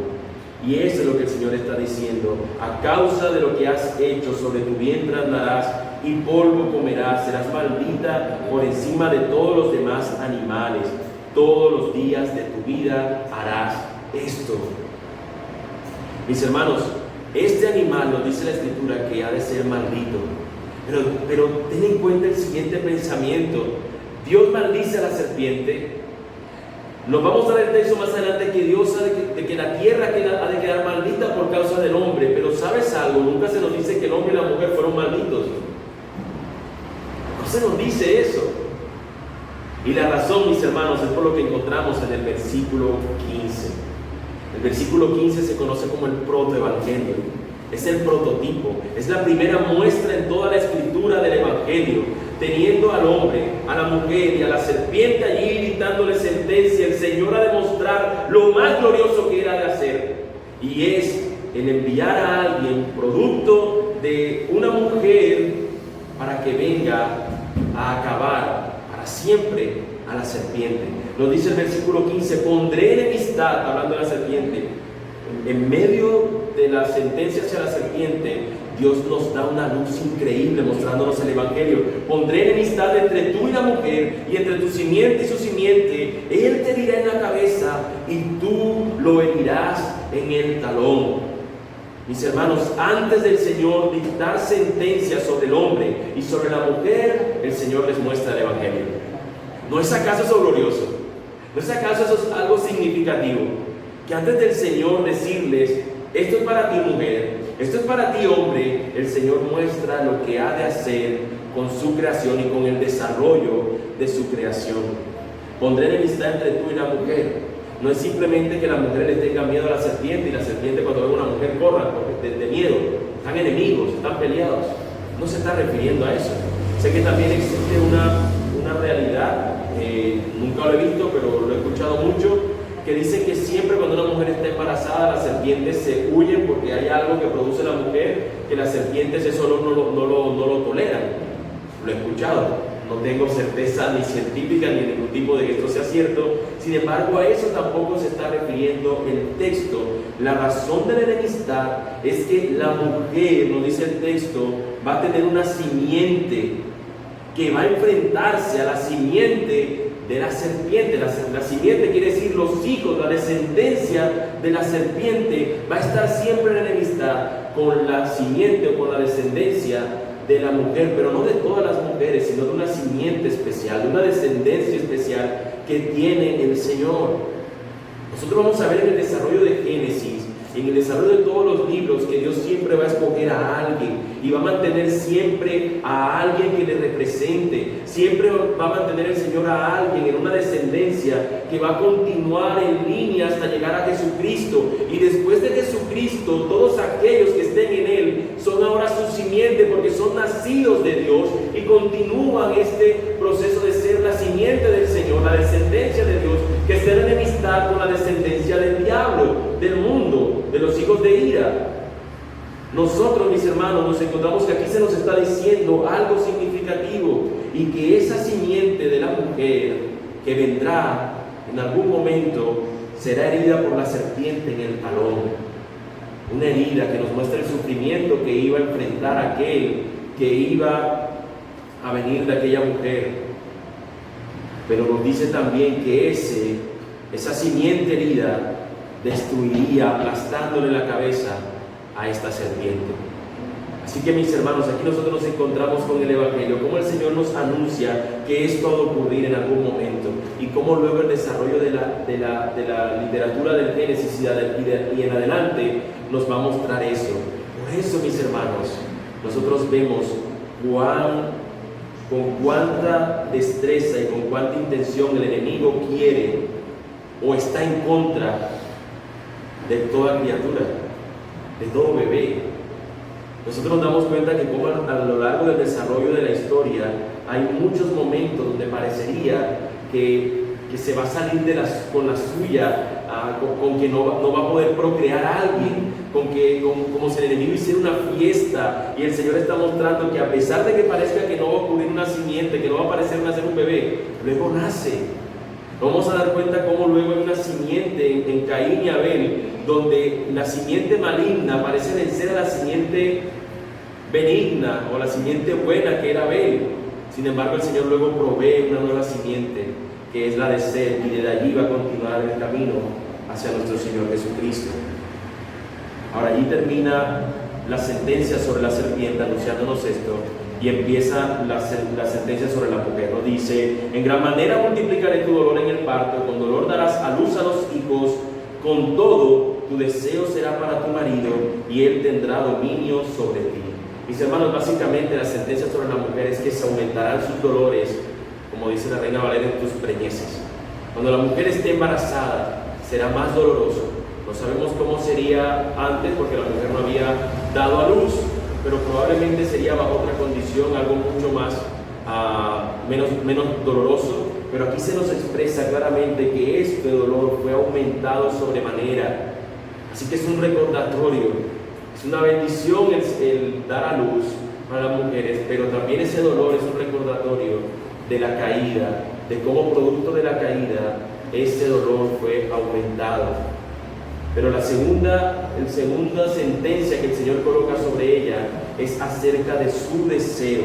Y eso es lo que el Señor está diciendo: a causa de lo que has hecho, sobre tu vientre andarás y polvo comerás, serás maldita por encima de todos los demás animales. Todos los días de tu vida harás esto. Mis hermanos, este animal nos dice la Escritura que ha de ser maldito. Pero ten en cuenta el siguiente pensamiento: Dios maldice a la serpiente. Nos vamos a ver el texto más adelante que Dios de que la tierra ha de quedar maldita por causa del hombre. Pero ¿sabes algo? Nunca se nos dice que el hombre y la mujer fueron malditos. No se nos dice eso. Y la razón, mis hermanos, es por lo que encontramos en el versículo 15. El versículo 15 se conoce como el protoevangelio. Es el prototipo, es la primera muestra en toda la escritura del evangelio, teniendo al hombre, a la mujer y a la serpiente allí dictándole sentencia. El Señor ha de mostrar lo más glorioso que Él ha de hacer, y es el enviar a alguien producto de una mujer para que venga a acabar para siempre a la serpiente. Nos dice el versículo 15: pondré enemistad, hablando de la serpiente. En medio de la sentencia hacia la serpiente, Dios nos da una luz increíble mostrándonos el evangelio. Pondré enemistad entre tú y la mujer, y entre tu simiente y su simiente. Él te herirá en la cabeza y tú lo herirás en el talón. Mis hermanos, antes del Señor dictar sentencia sobre el hombre y sobre la mujer, el Señor les muestra el evangelio. ¿No es acaso eso glorioso? ¿No es acaso eso es algo significativo? Que antes del Señor decirles: esto es para ti mujer, esto es para ti hombre, el Señor muestra lo que ha de hacer con su creación y con el desarrollo de su creación. Pondré enemistad entre tú y la mujer. No es simplemente que la mujer le tenga miedo a la serpiente y la serpiente cuando ve a una mujer corra de miedo. Están enemigos, están peleados. No se está refiriendo a eso. Sé que también existe una realidad, nunca lo he visto, pero lo he escuchado mucho, que dice que siempre cuando una mujer está embarazada, las serpientes se huyen porque hay algo que produce la mujer que las serpientes eso no lo toleran. Lo he escuchado. No tengo certeza ni científica ni ningún tipo de que esto sea cierto. Sin embargo, a eso tampoco se está refiriendo el texto. La razón de la enemistad es que la mujer, nos dice el texto, va a tener una simiente que va a enfrentarse a la simiente de la serpiente. La simiente quiere decir los hijos, la descendencia de la serpiente va a estar siempre en enemistad con la simiente o con la descendencia de la mujer, pero no de todas las mujeres, sino de una simiente especial, de una descendencia especial que tiene el Señor. Nosotros vamos a ver en el desarrollo de Génesis, en el desarrollo de todos los libros, que Dios siempre va a escoger a alguien y va a mantener siempre a alguien que le represente. Siempre va a mantener el Señor a alguien en una descendencia que va a continuar en línea hasta llegar a Jesucristo. Y después de Jesucristo, todos aquellos que estén en Él son ahora su simiente porque son nacidos de Dios y continúan este proceso de ser la simiente del Señor, la descendencia de Dios, que está en enemistad con la descendencia del diablo, del mundo, de los hijos de ira. Nosotros, mis hermanos, nos encontramos que aquí se nos está diciendo algo significativo, y que esa simiente de la mujer que vendrá en algún momento será herida por la serpiente en el talón. Una herida que nos muestra el sufrimiento que iba a enfrentar aquel que iba a venir de aquella mujer. Pero nos dice también que esa simiente herida destruiría, aplastándole la cabeza a esta serpiente. Así que, mis hermanos, aquí nosotros nos encontramos con el Evangelio, cómo el Señor nos anuncia que esto ha de ocurrir en algún momento, y cómo luego el desarrollo de la literatura del Génesis y en adelante nos va a mostrar eso. Por eso, mis hermanos, nosotros vemos cuán con cuánta destreza y con cuánta intención el enemigo quiere o está en contra de toda criatura, de todo bebé. Nosotros nos damos cuenta que como a lo largo del desarrollo de la historia hay muchos momentos donde parecería que se va a salir con la suya, con que no va a poder procrear a alguien, como si el enemigo hiciera una fiesta, y el Señor está mostrando que a pesar de que parezca que no va a ocurrir una simiente, que no va a parecer nacer un bebé, luego nace. Vamos a dar cuenta cómo luego hay una simiente en Caín y Abel, donde la simiente maligna parece vencer a la simiente benigna o la simiente buena que era Abel. Sin embargo, el Señor luego provee una nueva simiente, que es la de Seth, y desde allí va a continuar el camino hacia nuestro Señor Jesucristo. Ahora, allí termina la sentencia sobre la serpiente, anunciándonos esto, y empieza la sentencia sobre la mujer. Nos dice: en gran manera multiplicaré tu dolor en el parto, con dolor darás a luz a los hijos, con todo tu deseo será para tu marido, y él tendrá dominio sobre ti. Mis hermanos, básicamente la sentencia sobre la mujer es que se aumentarán sus dolores, como dice la Reina Valera, en tus preñeces. Cuando la mujer esté embarazada, será más doloroso. No sabemos cómo sería antes, porque la mujer no había dado a luz, pero probablemente sería bajo otra condición, algo mucho más menos doloroso. Pero aquí se nos expresa claramente que este dolor fue aumentado sobremanera. Así que es un recordatorio, es una bendición el dar a luz para las mujeres, pero también ese dolor es un recordatorio de la caída, de cómo producto de la caída este dolor fue aumentado. Pero la segunda sentencia que el Señor coloca sobre ella es acerca de su deseo.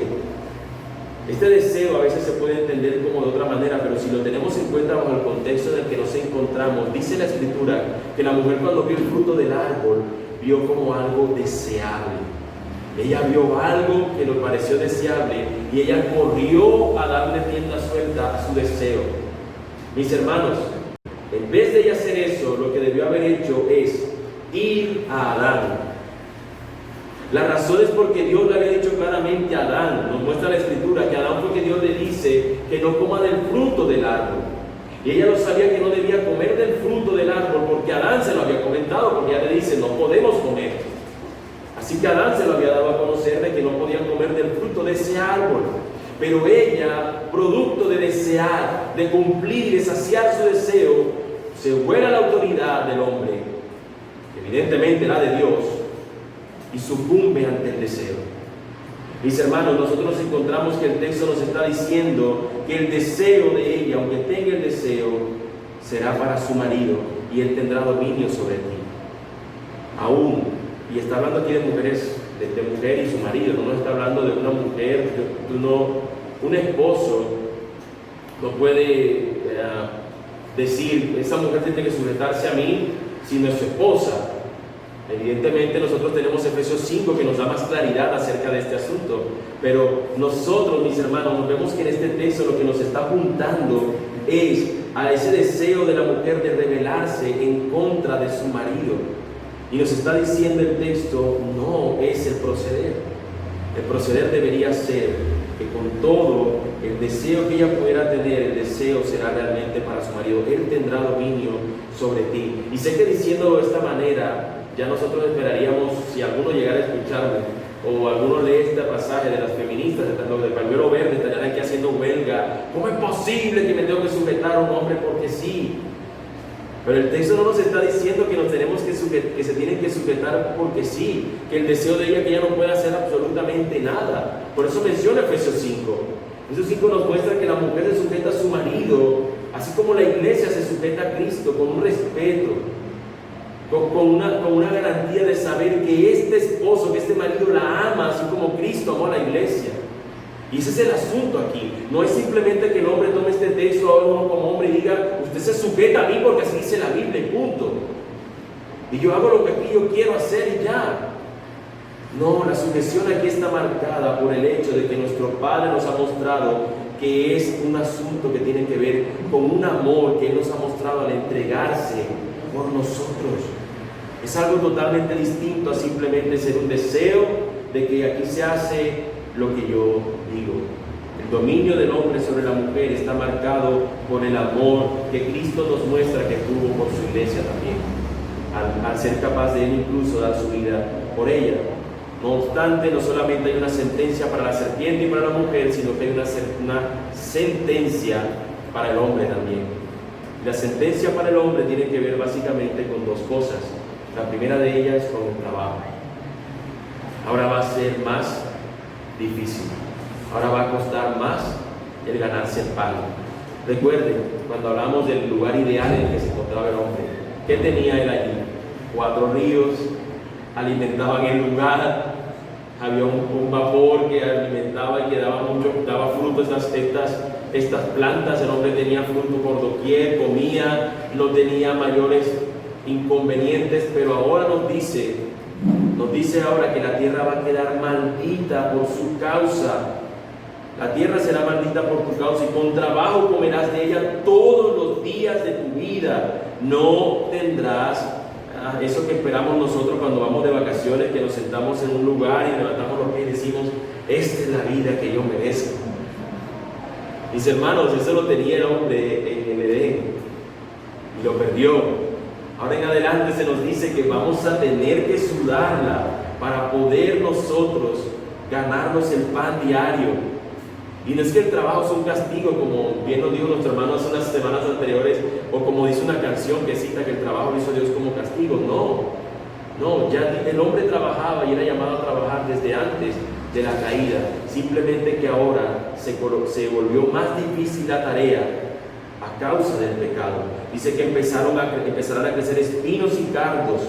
Este deseo a veces se puede entender como de otra manera, pero si lo tenemos en cuenta bajo el contexto en el que nos encontramos, dice la Escritura que la mujer, cuando vio el fruto del árbol, vio como algo deseable. Ella vio algo que le pareció deseable y ella corrió a darle rienda suelta a su deseo. Mis hermanos, en vez de ella hacer eso, lo que debió haber hecho es ir a Adán. La razón es porque Dios le había dicho claramente a Adán, nos muestra la Escritura, que a Adán fue que Dios le dice que no coma del fruto del árbol. Y ella lo sabía que no debía comer del fruto del árbol, porque Adán se lo había comentado, porque ella le dice: no podemos comer. Así que Adán se lo había dado a conocer de que no podían comer del fruto de ese árbol. Pero ella, producto de desear, de cumplir y de saciar su deseo, se vuela la autoridad del hombre, evidentemente la de Dios, y sucumbe ante el deseo. Mis hermanos, nosotros encontramos que el texto nos está diciendo que el deseo de ella, aunque tenga el deseo, será para su marido, y él tendrá dominio sobre ti. Aún, y está hablando aquí de mujeres, de mujer y su marido, no está hablando de una mujer, un esposo no puede decir: esa mujer tiene que sujetarse a mí, si no es su esposa. Evidentemente nosotros tenemos Efesios 5 que nos da más claridad acerca de este asunto, pero nosotros, mis hermanos, nos vemos que en este texto lo que nos está apuntando es a ese deseo de la mujer de rebelarse en contra de su marido. Y nos está diciendo el texto: no es el proceder. El proceder debería ser que con todo el deseo que ella pudiera tener, el deseo será realmente para su marido. Él tendrá dominio sobre ti. Y sé que diciéndolo de esta manera, ya nosotros esperaríamos, si alguno llegara a escucharme, o alguno lee este pasaje de las feministas, los del pañuelo verde, estarían aquí haciendo huelga: ¿cómo es posible que me tengo que sujetar a un hombre porque sí? Pero el texto no nos está diciendo que que se tienen que sujetar porque sí, que el deseo de ella, que ella no puede hacer absolutamente nada. Por eso menciona Efesios 5. Efesios 5 nos muestra que la mujer se sujeta a su marido, así como la iglesia se sujeta a Cristo, con un respeto, con una garantía de saber que este esposo, que este marido la ama, así como Cristo amó a la iglesia. Y ese es el asunto aquí. No es simplemente que el hombre tome este texto ahora uno como hombre y diga: usted se sujeta a mí porque así dice la Biblia, y punto. Y yo hago lo que aquí yo quiero hacer y ya. No, la sujeción aquí está marcada por el hecho de que nuestro Padre nos ha mostrado que es un asunto que tiene que ver con un amor que Él nos ha mostrado al entregarse por nosotros. Es algo totalmente distinto a simplemente ser un deseo de que aquí se hace lo que yo digo. El El dominio del hombre sobre la mujer está marcado por el amor que Cristo nos muestra que tuvo por su iglesia también, al ser capaz de él incluso dar su vida por ella. No obstante, no solamente hay una sentencia para la serpiente y para la mujer, sino que hay una sentencia para el hombre también. La sentencia para el hombre tiene que ver básicamente con dos cosas. La primera de ellas es con el trabajo. Ahora va a ser más difícil. Ahora va a costar más el ganarse el pan. Recuerden, cuando hablamos del lugar ideal en el que se encontraba el hombre, ¿qué tenía él allí? 4 ríos alimentaban el lugar, había un vapor que alimentaba y que daba fruto estas plantas. El hombre tenía fruto por doquier, comía, no tenía mayores inconvenientes, pero ahora nos dice ahora que la tierra va a quedar maldita por su causa. La tierra será maldita por tu causa y con trabajo comerás de ella todos los días de tu vida. No tendrás eso que esperamos nosotros cuando vamos de vacaciones, que nos sentamos en un lugar y levantamos los pies y decimos: esta es la vida que yo merezco. Mis hermanos, eso lo tenía el hombre en el Edén y lo perdió. Ahora en adelante se nos dice que vamos a tener que sudarla para poder nosotros ganarnos el pan diario. Y no es que el trabajo es un castigo, como bien nos dijo nuestro hermano hace unas semanas anteriores, o como dice una canción que cita que el trabajo lo hizo Dios como castigo. No, ya el hombre trabajaba y era llamado a trabajar desde antes de la caída. Simplemente que ahora se volvió más difícil la tarea a causa del pecado. Dice que empezarán a crecer espinos y cardos.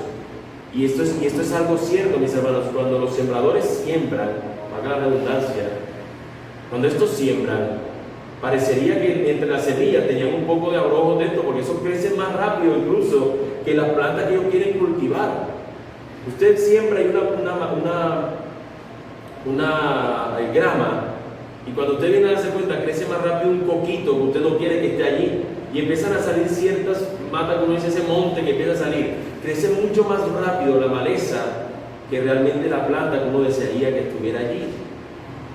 Y esto es algo cierto, mis hermanos. Cuando los sembradores siembran, valga la redundancia, cuando estos siembran, parecería que entre las semillas tenían un poco de abrojo dentro, porque eso crece más rápido incluso que las plantas que ellos quieren cultivar. Usted siembra una grama, y cuando usted viene a darse cuenta, crece más rápido un coquito que usted no quiere que esté allí, y empiezan a salir ciertas matas, como dice ese monte que empieza a salir. Crece mucho más rápido la maleza que realmente la planta que uno desearía que estuviera allí.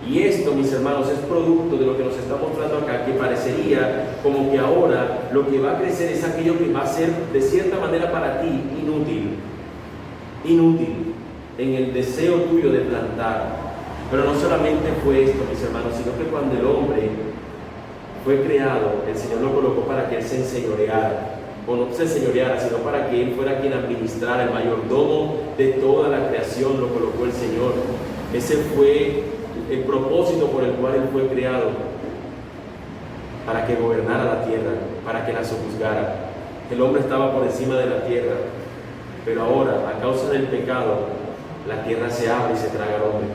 Y esto, mis hermanos, es producto de lo que nos está mostrando acá, que parecería como que ahora lo que va a crecer es aquello que va a ser de cierta manera para ti inútil en el deseo tuyo de plantar. Pero no solamente fue esto, mis hermanos, sino que cuando el hombre fue creado, el Señor lo colocó para que él se enseñoreara, o no se enseñoreara, sino para que él fuera quien administrara, el mayordomo de toda la creación lo colocó el Señor. Ese fue el propósito por el cual él fue creado, para que gobernara la tierra, para que la sojuzgara. El hombre estaba por encima de la tierra, pero ahora, a causa del pecado, la tierra se abre y se traga al hombre.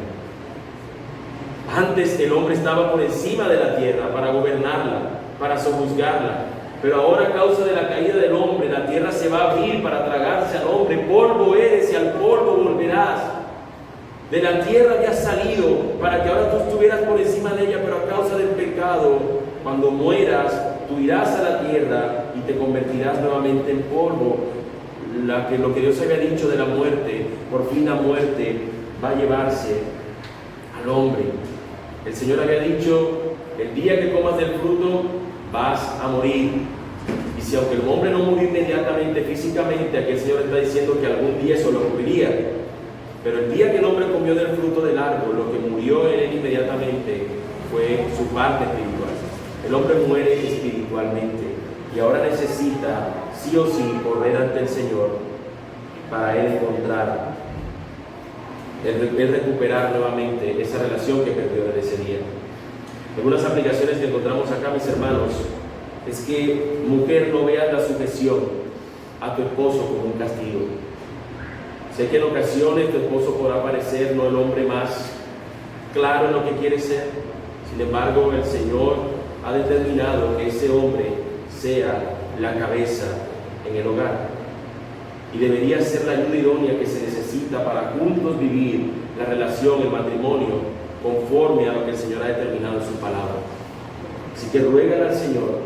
Antes el hombre estaba por encima de la tierra para gobernarla, para sojuzgarla, pero ahora, a causa de la caída del hombre, la tierra se va a abrir para tragarse al hombre. Polvo eres y al polvo volverás. De la tierra habías salido para que ahora tú estuvieras por encima de ella, pero a causa del pecado, cuando mueras, tú irás a la tierra y te convertirás nuevamente en polvo. Lo que Dios había dicho de la muerte, por fin la muerte va a llevarse al hombre. El Señor había dicho: el día que comas del fruto vas a morir. Y si aunque el hombre no murió inmediatamente físicamente, aquí el Señor está diciendo que algún día eso le ocurriría. Pero el día que el hombre comió del fruto del árbol, lo que murió en él inmediatamente fue su parte espiritual. El hombre muere espiritualmente y ahora necesita sí o sí correr ante el Señor para él encontrar, él recuperar nuevamente esa relación que perdió desde ese día. Algunas aplicaciones que encontramos acá, mis hermanos, es que mujer, no veas la sujeción a tu esposo como un castigo. Sé que en ocasiones tu esposo podrá parecer no el hombre más claro en lo que quiere ser. Sin embargo, el Señor ha determinado que ese hombre sea la cabeza en el hogar. Y debería ser la ayuda idónea que se necesita para juntos vivir la relación, el matrimonio, conforme a lo que el Señor ha determinado en su palabra. Así que ruegan al Señor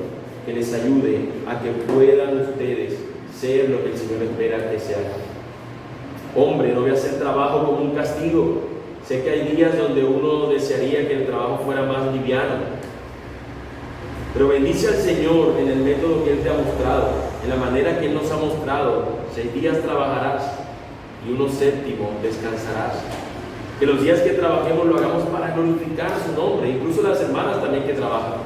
que les ayude a que puedan ustedes ser lo que el Señor espera que sean. Hombre, no veas el trabajo como un castigo. Sé que hay días donde uno desearía que el trabajo fuera más liviano, Pero bendice al Señor en el método que Él te ha mostrado, en la manera que Él nos ha mostrado. 6 días trabajarás y uno séptimo descansarás. Que los días que trabajemos lo hagamos para glorificar su nombre, incluso las hermanas también que trabajan.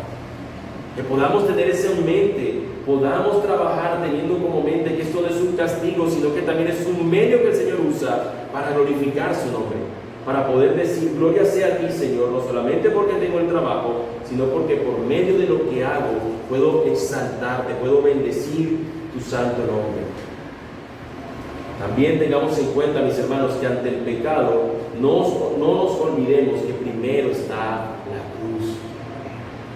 Que podamos tener eso en mente, podamos trabajar teniendo como mente que esto no es un castigo, sino que también es un medio que el Señor usa para glorificar su nombre, para poder decir, gloria sea a ti, Señor, no solamente porque tengo el trabajo, sino porque por medio de lo que hago puedo exaltarte, puedo bendecir tu santo nombre. También tengamos en cuenta, mis hermanos, que ante el pecado no nos olvidemos que primero está la cruz.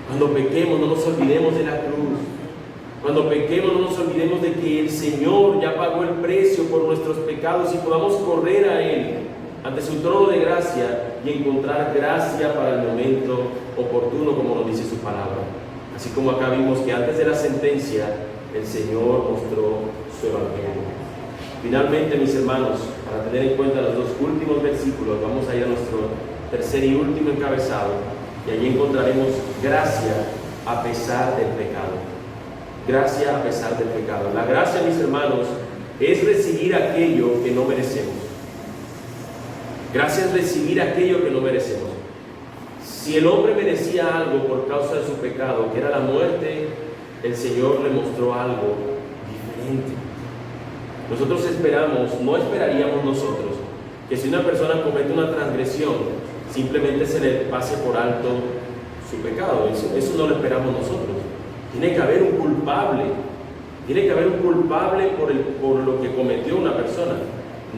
Cuando pequemos no nos olvidemos de la cruz. Cuando pequemos no nos olvidemos de que el Señor ya pagó el precio por nuestros pecados y podamos correr a Él ante su trono de gracia y encontrar gracia para el momento oportuno, como nos dice su palabra. Así como acá vimos que antes de la sentencia el Señor mostró su evangelio. Finalmente, mis hermanos, para tener en cuenta los 2 últimos versículos, vamos a ir a nuestro tercer y último encabezado, y allí encontraremos gracia a pesar del pecado. Gracia a pesar del pecado. La gracia, mis hermanos, es recibir aquello que no merecemos. Gracia es recibir aquello que no merecemos. Si el hombre merecía algo por causa de su pecado, que era la muerte, el Señor le mostró algo diferente. Nosotros no esperaríamos nosotros que si una persona comete una transgresión, simplemente se le pase por alto su pecado. Eso no lo esperamos nosotros. Tiene que haber un culpable. Tiene que haber un culpable por lo que cometió una persona.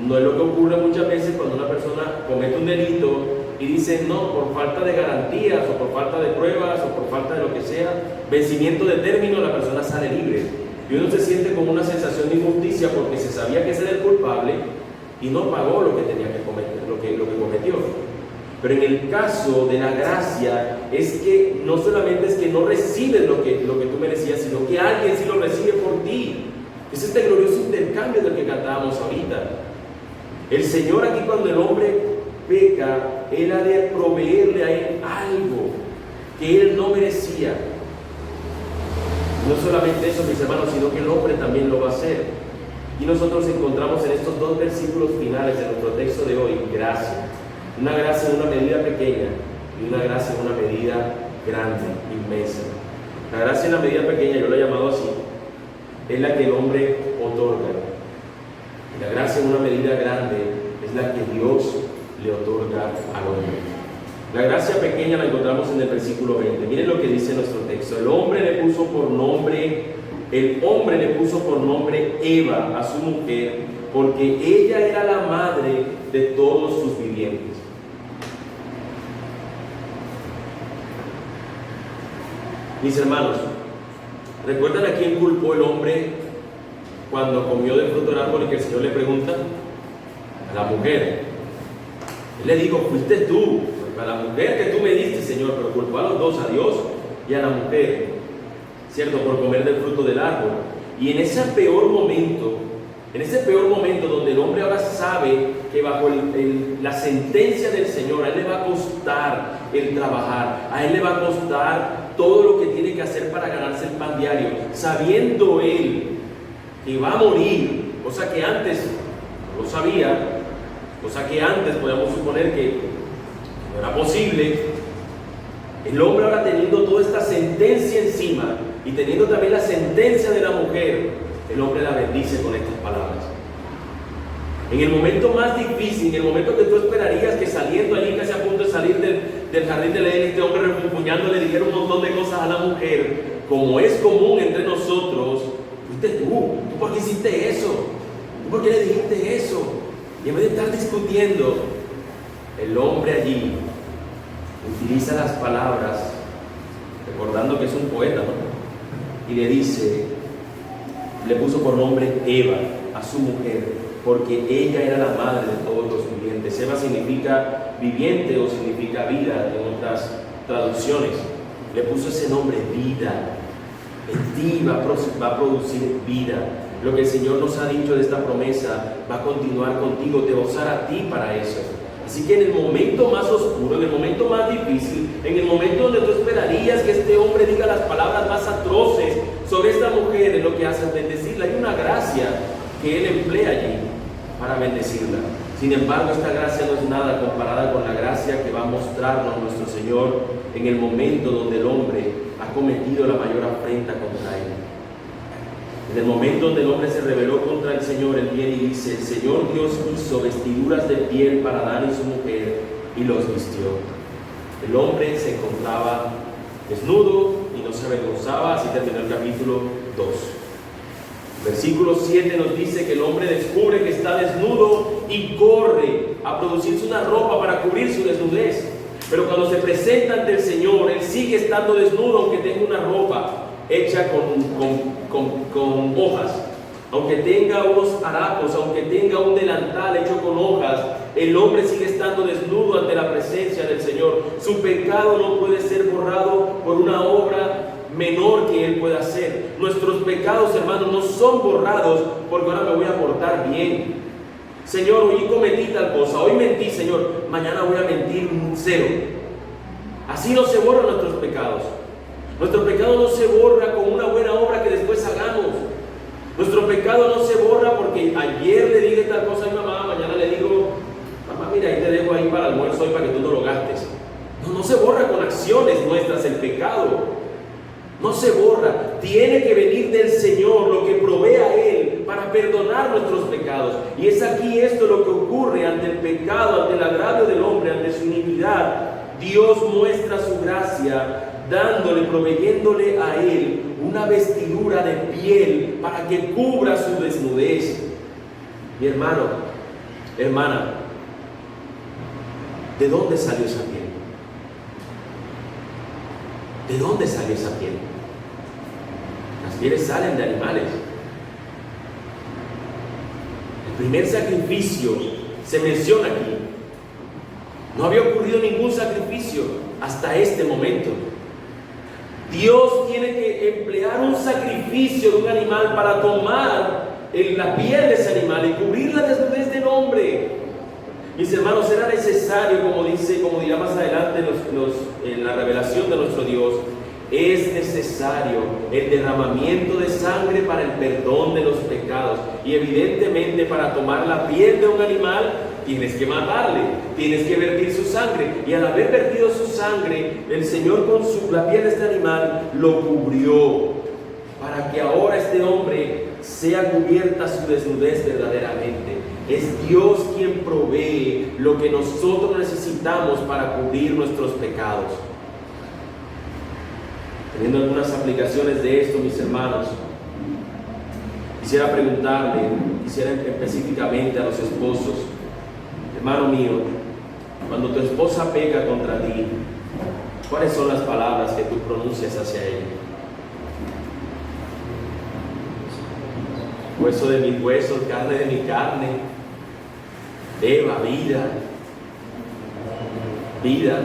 No es lo que ocurre muchas veces cuando una persona comete un delito y dice, no, por falta de garantías o por falta de pruebas o por falta de lo que sea, vencimiento de término, la persona sale libre. Y uno se siente como una sensación de injusticia porque se sabía que ese era el culpable y no pagó lo que tenía que cometer, lo que cometió. Pero en el caso de la gracia es que no solamente es que no recibes lo que tú merecías, sino que alguien sí lo recibe por ti. Es este glorioso intercambio del que cantábamos ahorita. El Señor aquí, cuando el hombre peca, Él ha de proveerle a él algo que él no merecía. No solamente eso, mis hermanos, sino que el hombre también lo va a hacer. Y nosotros encontramos en estos 2 versículos finales de nuestro texto de hoy gracia. Una gracia en una medida pequeña y una gracia en una medida grande, inmensa. La gracia en la medida pequeña, yo lo he llamado así, es la que el hombre otorga. Y la gracia en una medida grande es la que Dios le otorga al hombre. La gracia pequeña la encontramos en el versículo 20. Miren lo que dice nuestro texto. El hombre le puso por nombre Eva a su mujer, porque ella era la madre de todos sus vivientes. Mis hermanos, ¿recuerdan a quién culpó el hombre cuando comió del fruto del árbol y que el Señor le pregunta? A la mujer. Él le dijo, fuiste tú, a la mujer que tú me diste, Señor, pero culpó a los dos, a Dios y a la mujer, ¿cierto? Por comer del fruto del árbol. Y en ese peor momento donde el hombre ahora sabe que bajo la sentencia del Señor, a él le va a costar el trabajar, a él le va a costar todo lo que tiene que hacer para ganarse el pan diario, sabiendo él que va a morir, cosa que antes no lo sabía, cosa que antes podíamos suponer que no era posible. El hombre ahora, teniendo toda esta sentencia encima y teniendo también la sentencia de la mujer, el hombre la bendice con estas palabras. En el momento más difícil, en el momento que tú esperarías que saliendo allí, casi a punto de salir del jardín del Edén, este hombre refunfuñando le dijera un montón de cosas a la mujer, como es común entre nosotros, fuiste tú por qué hiciste eso, tú por qué le dijiste eso. Y en vez de estar discutiendo, el hombre allí utiliza las palabras, recordando que es un poeta, ¿no? Y le dice, le puso por nombre Eva a su mujer, porque ella era la madre de todos los vivientes. Eva significa viviente o significa vida en otras traducciones. Le puso ese nombre, vida. En ti va a producir vida. Lo que el Señor nos ha dicho de esta promesa va a continuar contigo, te va a usar a ti para eso. Así que en el momento más oscuro, en el momento más difícil, en el momento donde tú esperarías que este hombre diga las palabras mujer es lo que hace es bendecirla. Hay una gracia que Él emplea allí para bendecirla. Sin embargo, esta gracia no es nada comparada con la gracia que va a mostrarnos nuestro Señor en el momento donde el hombre ha cometido la mayor afrenta contra Él. En el momento donde el hombre se rebeló contra el Señor, Él viene y dice: el Señor Dios hizo vestiduras de piel para Adán y su mujer y los vistió. El hombre se encontraba desnudo y no se avergonzaba. Así terminó el capítulo 2. Versículo 7 nos dice que el hombre descubre que está desnudo y corre a producirse una ropa para cubrir su desnudez. Pero cuando se presenta ante el Señor, él sigue estando desnudo, aunque tenga una ropa hecha con hojas, aunque tenga unos harapos, aunque tenga un delantal hecho con hojas. El hombre sigue estando desnudo ante la presencia del Señor. Su pecado no puede ser borrado por una obra menor que Él pueda hacer. Nuestros pecados, hermanos, no son borrados porque ahora me voy a portar bien. Señor, hoy cometí tal cosa, hoy mentí, Señor, mañana voy a mentir cero. Así no se borran nuestros pecados. Nuestro pecado no se borra con una buena obra que después hagamos. Nuestro pecado no se borra porque ayer le dije tal cosa a mi mamá, mañana le digo: mamá, mira, ahí te dejo ahí para el almuerzo hoy para que tú no lo gastes. No se borra con acciones nuestras el pecado. No se borra. Tiene que venir del Señor lo que provee a Él para perdonar nuestros pecados. Y es aquí esto lo que ocurre ante el pecado, ante el agravio del hombre, ante su iniquidad. Dios muestra su gracia dándole, proveyéndole a Él una vestidura de piel para que cubra su desnudez. Mi hermano, hermana, ¿de dónde salió esa piel? ¿De dónde salió esa piel? Las pieles salen de animales. El primer sacrificio se menciona aquí. No había ocurrido ningún sacrificio hasta este momento. Dios tiene que emplear un sacrificio de un animal para tomar la piel de ese animal y cubrir la desnudez del hombre. Mis hermanos, era necesario, como dirá más adelante en la revelación de nuestro Dios, es necesario el derramamiento de sangre para el perdón de los pecados. Y evidentemente, para tomar la piel de un animal, tienes que matarle, tienes que vertir su sangre. Y al haber vertido su sangre, el Señor con la piel de este animal lo cubrió, para que ahora este hombre sea cubierta su desnudez verdaderamente. Es Dios quien provee lo que nosotros necesitamos para cubrir nuestros pecados. Teniendo algunas aplicaciones de esto, mis hermanos, quisiera específicamente a los esposos: hermano mío, cuando tu esposa peca contra ti, ¿cuáles son las palabras que tú pronuncias hacia ella? Hueso de mis huesos, carne de mi carne, Eva, vida.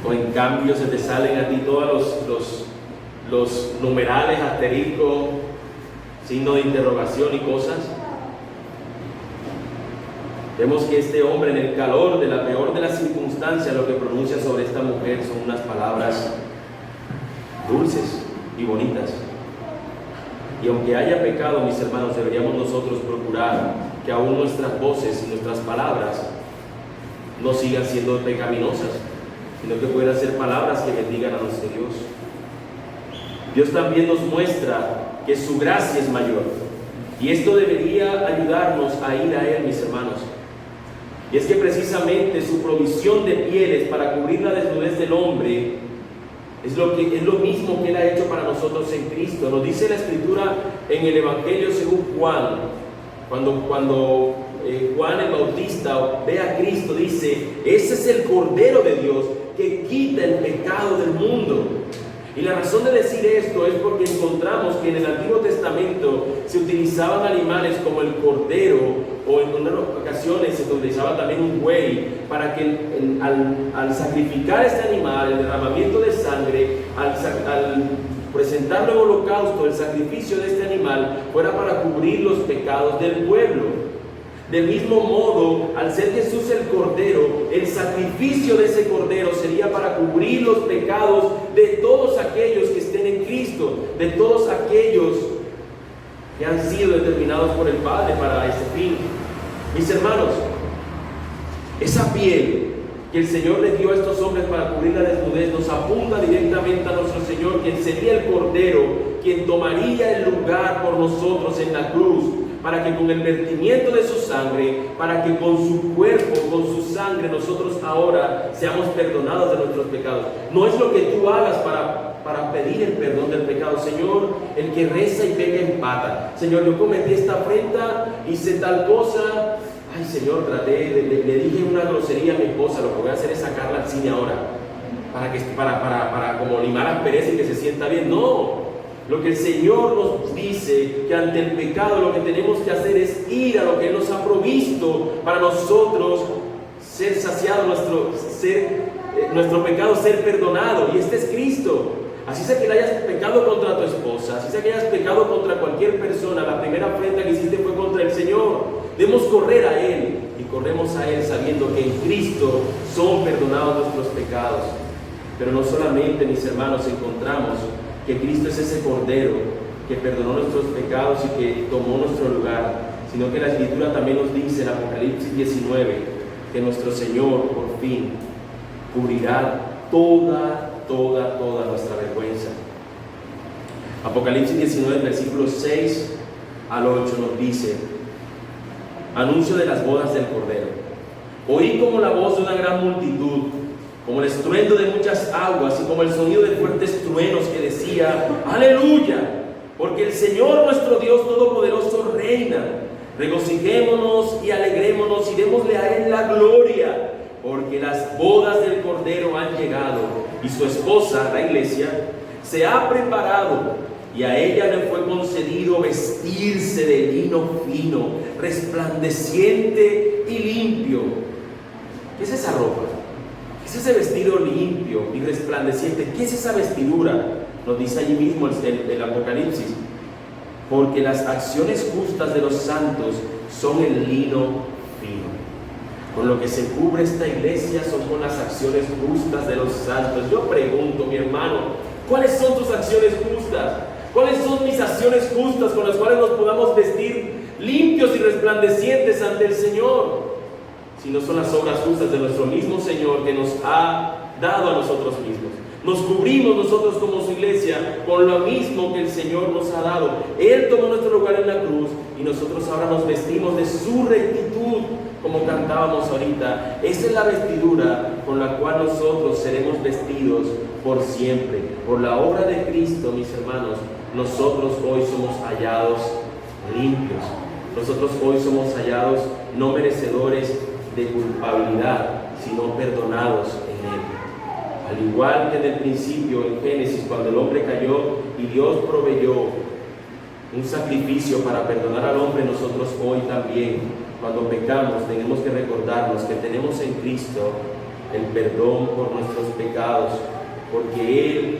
O en cambio se te salen a ti todos los numerales, asterisco, signo de interrogación y cosas. Vemos que este hombre, en el calor de la peor de las circunstancias, lo que pronuncia sobre esta mujer son unas palabras dulces y bonitas. Y aunque haya pecado, mis hermanos, deberíamos nosotros procurar que aún nuestras voces y nuestras palabras no sigan siendo pecaminosas, sino que puedan ser palabras que bendigan a nuestro Dios. Dios también nos muestra que su gracia es mayor, y esto debería ayudarnos a ir a Él, mis hermanos. Y es que precisamente su provisión de pieles para cubrir la desnudez del hombre es lo mismo que Él ha hecho para nosotros en Cristo. Nos dice la Escritura en el Evangelio según Juan, cuando Juan el Bautista ve a Cristo, dice: ese es el Cordero de Dios que quita el pecado del mundo. Y la razón de decir esto es porque encontramos que en el Antiguo Testamento se utilizaban animales como el cordero, o en otras ocasiones se utilizaba también un buey, para que al sacrificar este animal, el derramamiento de sangre, al presentarlo en holocausto, el sacrificio de este animal fuera para cubrir los pecados del pueblo. Del mismo modo, al ser Jesús el Cordero, el sacrificio de ese Cordero sería para cubrir los pecados de todos aquellos que estén en Cristo, de todos aquellos que han sido determinados por el Padre para ese fin. Mis hermanos, esa piel que el Señor le dio a estos hombres para cubrir la desnudez nos apunta directamente a nuestro Señor, quien sería el Cordero, quien tomaría el lugar por nosotros en la cruz, para que con el vertimiento de su sangre, para que con su cuerpo, con su sangre, nosotros ahora seamos perdonados de nuestros pecados. No es lo que tú hagas para pedir el perdón del pecado. Señor, el que reza y peca empata. Señor, yo cometí esta afrenta, hice tal cosa. Ay, Señor, le dije una grosería a mi esposa. Lo que voy a hacer es sacarla al cine ahora, para como limar aspereza y que se sienta bien. No. Lo que el Señor nos dice, que ante el pecado lo que tenemos que hacer es ir a lo que Él nos ha provisto para nosotros ser saciado, nuestro pecado ser perdonado, y este es Cristo. Así sea que le hayas pecado contra tu esposa, así sea que hayas pecado contra cualquier persona, la primera afrenta que hiciste fue contra el Señor. Debemos correr a Él, y corremos a Él sabiendo que en Cristo son perdonados nuestros pecados. Pero no solamente, mis hermanos, encontramos que Cristo es ese Cordero que perdonó nuestros pecados y que tomó nuestro lugar, sino que la Escritura también nos dice en Apocalipsis 19 que nuestro Señor por fin cubrirá toda nuestra vergüenza. Apocalipsis 19, versículos 6 al 8 nos dice: anuncio de las bodas del Cordero. Oí como la voz de una gran multitud, como el estruendo de muchas aguas y como el sonido de fuertes truenos, que decía: aleluya, porque el Señor nuestro Dios Todopoderoso reina. Regocijémonos y alegrémonos y démosle a Él la gloria, porque las bodas del Cordero han llegado y su esposa, la iglesia, se ha preparado, y a ella le fue concedido vestirse de lino fino, resplandeciente y limpio. ¿Qué es esa ropa? ¿Qué es ese vestido limpio y resplandeciente? ¿Qué es esa vestidura? Nos dice allí mismo el Apocalipsis: porque las acciones justas de los santos son el lino fino. Con lo que se cubre esta iglesia son con las acciones justas de los santos. Yo pregunto, mi hermano, ¿cuáles son tus acciones justas? ¿Cuáles son mis acciones justas con las cuales nos podamos vestir limpios y resplandecientes ante el Señor? Si no son las obras justas de nuestro mismo Señor, que nos ha dado a nosotros mismos. Nos cubrimos nosotros como su iglesia con lo mismo que el Señor nos ha dado. Él tomó nuestro lugar en la cruz y nosotros ahora nos vestimos de su rectitud, como cantábamos ahorita. Esa es la vestidura con la cual nosotros seremos vestidos por siempre. Por la obra de Cristo, mis hermanos, nosotros hoy somos hallados limpios. Nosotros hoy somos hallados no merecedores de culpabilidad, sino perdonados en Él. Al igual que en el principio, en Génesis, cuando el hombre cayó y Dios proveyó un sacrificio para perdonar al hombre, nosotros hoy también, cuando pecamos, tenemos que recordarnos que tenemos en Cristo el perdón por nuestros pecados, porque Él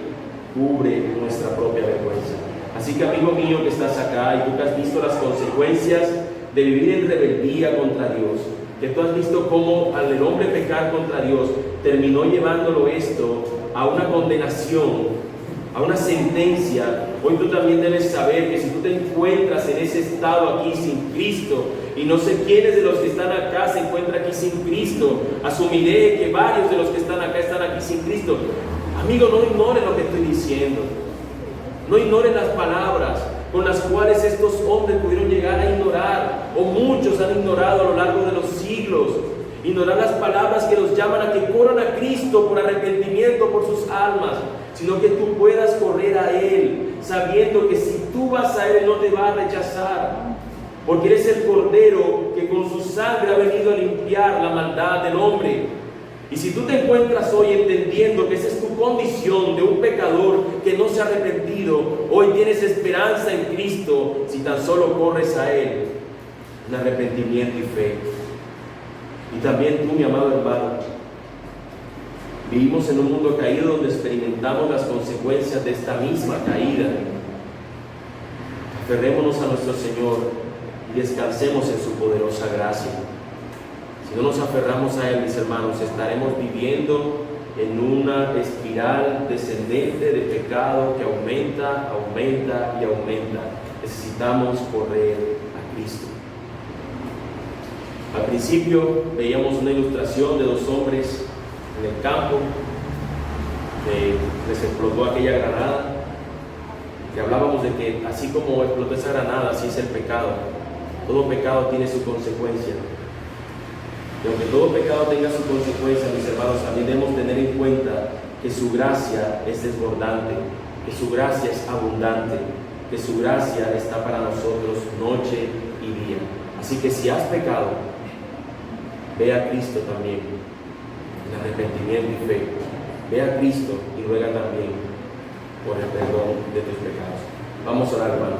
cubre nuestra propia vergüenza. Así que, amigo mío que estás acá y tú que has visto las consecuencias de vivir en rebeldía contra Dios, que tú has visto cómo al el hombre pecar contra Dios terminó llevándolo esto a una condenación, a una sentencia, hoy tú también debes saber que si tú te encuentras en ese estado aquí sin Cristo, y no sé quiénes de los que están acá se encuentran aquí sin Cristo, asumiré que varios de los que están acá están aquí sin Cristo. Amigo, no ignoren lo que estoy diciendo, no ignoren las palabras con las cuales estos hombres pudieron llegar a ignorar, o muchos han ignorado a lo largo de los siglos. Ignorar las palabras que los llaman a que corran a Cristo por arrepentimiento por sus almas, sino que tú puedas correr a Él, sabiendo que si tú vas a Él, no te va a rechazar, porque eres el Cordero que con su sangre ha venido a limpiar la maldad del hombre. Y si tú te encuentras hoy entendiendo que esa es tu condición de un pecador que no se ha arrepentido, hoy tienes esperanza en Cristo si tan solo corres a Él en arrepentimiento y fe. Y también tú, mi amado hermano, vivimos en un mundo caído donde experimentamos las consecuencias de esta misma caída. Aferrémonos a nuestro Señor y descansemos en su poderosa gracia. Si no nos aferramos a Él, mis hermanos, estaremos viviendo en una espiral descendente de pecado que aumenta, aumenta y aumenta. Necesitamos correr a Cristo. Al principio veíamos una ilustración de dos hombres en el campo que les explotó aquella granada, que hablábamos de que así como explotó esa granada, así es el pecado. Todo pecado tiene su consecuencia. Y aunque todo pecado tenga su consecuencia, mis hermanos, también debemos tener en cuenta que su gracia es desbordante, que su gracia es abundante, que su gracia está para nosotros noche y día. Así que si has pecado, ve a Cristo también en arrepentimiento y fe. Ve a Cristo y ruega también por el perdón de tus pecados. Vamos a orar, hermanos.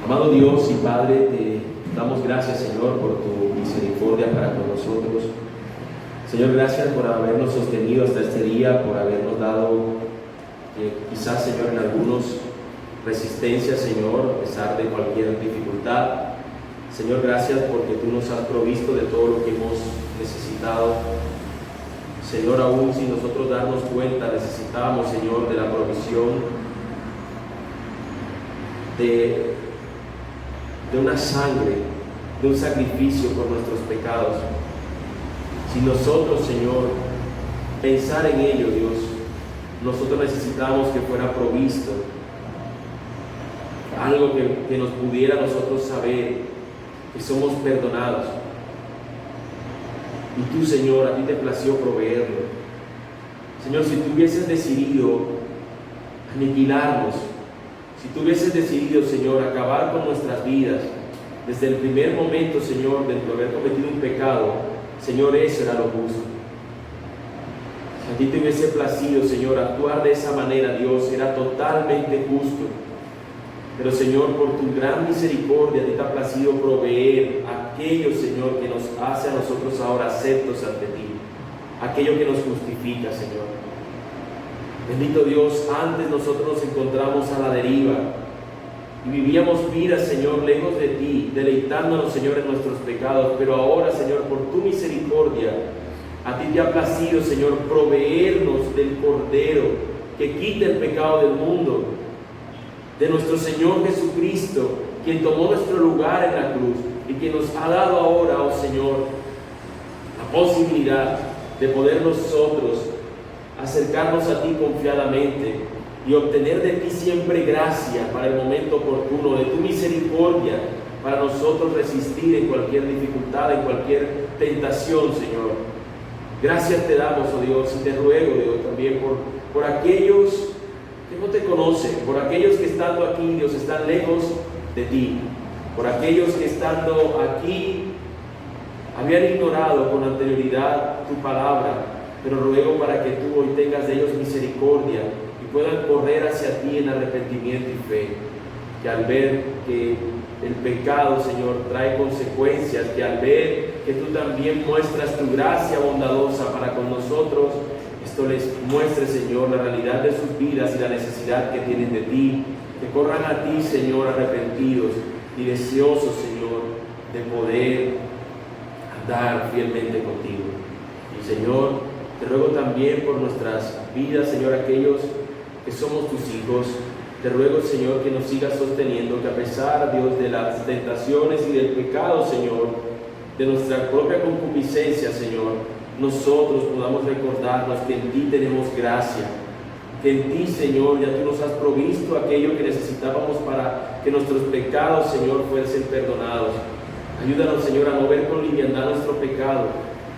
Amado Dios y Padre, te damos gracias, Señor, por tu misericordia para con nosotros. Señor, gracias por habernos sostenido hasta este día, por habernos dado quizás, Señor, en algunos resistencia, Señor, a pesar de cualquier dificultad. Señor, gracias porque tú nos has provisto de todo lo que hemos necesitado. Señor, aún sin nosotros darnos cuenta, necesitábamos, Señor, de la provisión de una sangre, de un sacrificio por nuestros pecados. Si nosotros, Señor, pensar en ello, Dios, nosotros necesitábamos que fuera provisto algo que nos pudiera nosotros saber que somos perdonados. Y tú, Señor, a ti te plació proveerlo. Señor, si tú hubieses decidido aniquilarnos, si tú hubieses decidido, Señor, acabar con nuestras vidas, desde el primer momento, Señor, de haber cometido un pecado, Señor, eso era lo justo. Si a ti te hubiese placido, Señor, actuar de esa manera, Dios, era totalmente justo. Pero, Señor, por tu gran misericordia, a ti te ha placido proveer aquello, Señor, que nos hace a nosotros ahora aceptos ante ti, aquello que nos justifica, Señor. Bendito Dios, antes nosotros nos encontramos a la deriva y vivíamos vidas, Señor, lejos de ti, deleitándonos, Señor, en nuestros pecados. Pero ahora, Señor, por tu misericordia, a ti te ha placido, Señor, proveernos del Cordero que quita el pecado del mundo, de nuestro Señor Jesucristo, quien tomó nuestro lugar en la cruz y que nos ha dado ahora, oh Señor, la posibilidad de poder nosotros acercarnos a ti confiadamente y obtener de ti siempre gracia para el momento oportuno, de tu misericordia para nosotros resistir en cualquier dificultad, en cualquier tentación, Señor. Gracias te damos, oh Dios, y te ruego, Dios, también por aquellos que no te conocen, por aquellos que estando aquí, Dios, están lejos de ti, por aquellos que estando aquí habían ignorado con anterioridad tu palabra, pero ruego para que tú hoy tengas de ellos misericordia y puedan correr hacia ti en arrepentimiento y fe, que al ver que el pecado, Señor, trae consecuencias, que al ver que tú también muestras tu gracia bondadosa para con nosotros, esto les muestre, Señor, la realidad de sus vidas y la necesidad que tienen de ti, que corran a ti, Señor, arrepentidos y deseosos, Señor, de poder andar fielmente contigo. Y, Señor, te ruego también por nuestras vidas, Señor, aquellos que somos tus hijos. Te ruego, Señor, que nos sigas sosteniendo, que a pesar, Dios, de las tentaciones y del pecado, Señor, de nuestra propia concupiscencia, Señor, nosotros podamos recordarnos que en ti tenemos gracia, que en ti, Señor, ya tú nos has provisto aquello que necesitábamos para que nuestros pecados, Señor, fuesen perdonados. Ayúdanos, Señor, a no ver con liviandad nuestro pecado,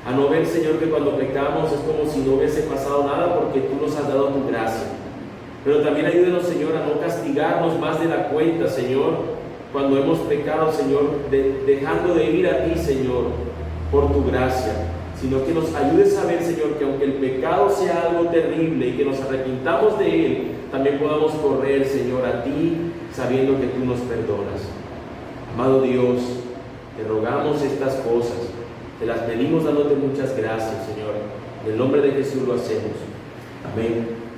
a no ver, Señor, que cuando pecamos es como si no hubiese pasado nada porque tú nos has dado tu gracia. Pero también ayúdanos, Señor, a no castigarnos más de la cuenta, Señor, cuando hemos pecado, Señor, dejando de ir a ti, Señor, por tu gracia, sino que nos ayudes a ver, Señor, que aunque el pecado sea algo terrible y que nos arrepintamos de él, también podamos correr, Señor, a ti, sabiendo que tú nos perdonas. Amado Dios, te rogamos estas cosas, te las pedimos dándote muchas gracias, Señor. En el nombre de Jesús lo hacemos. Amén.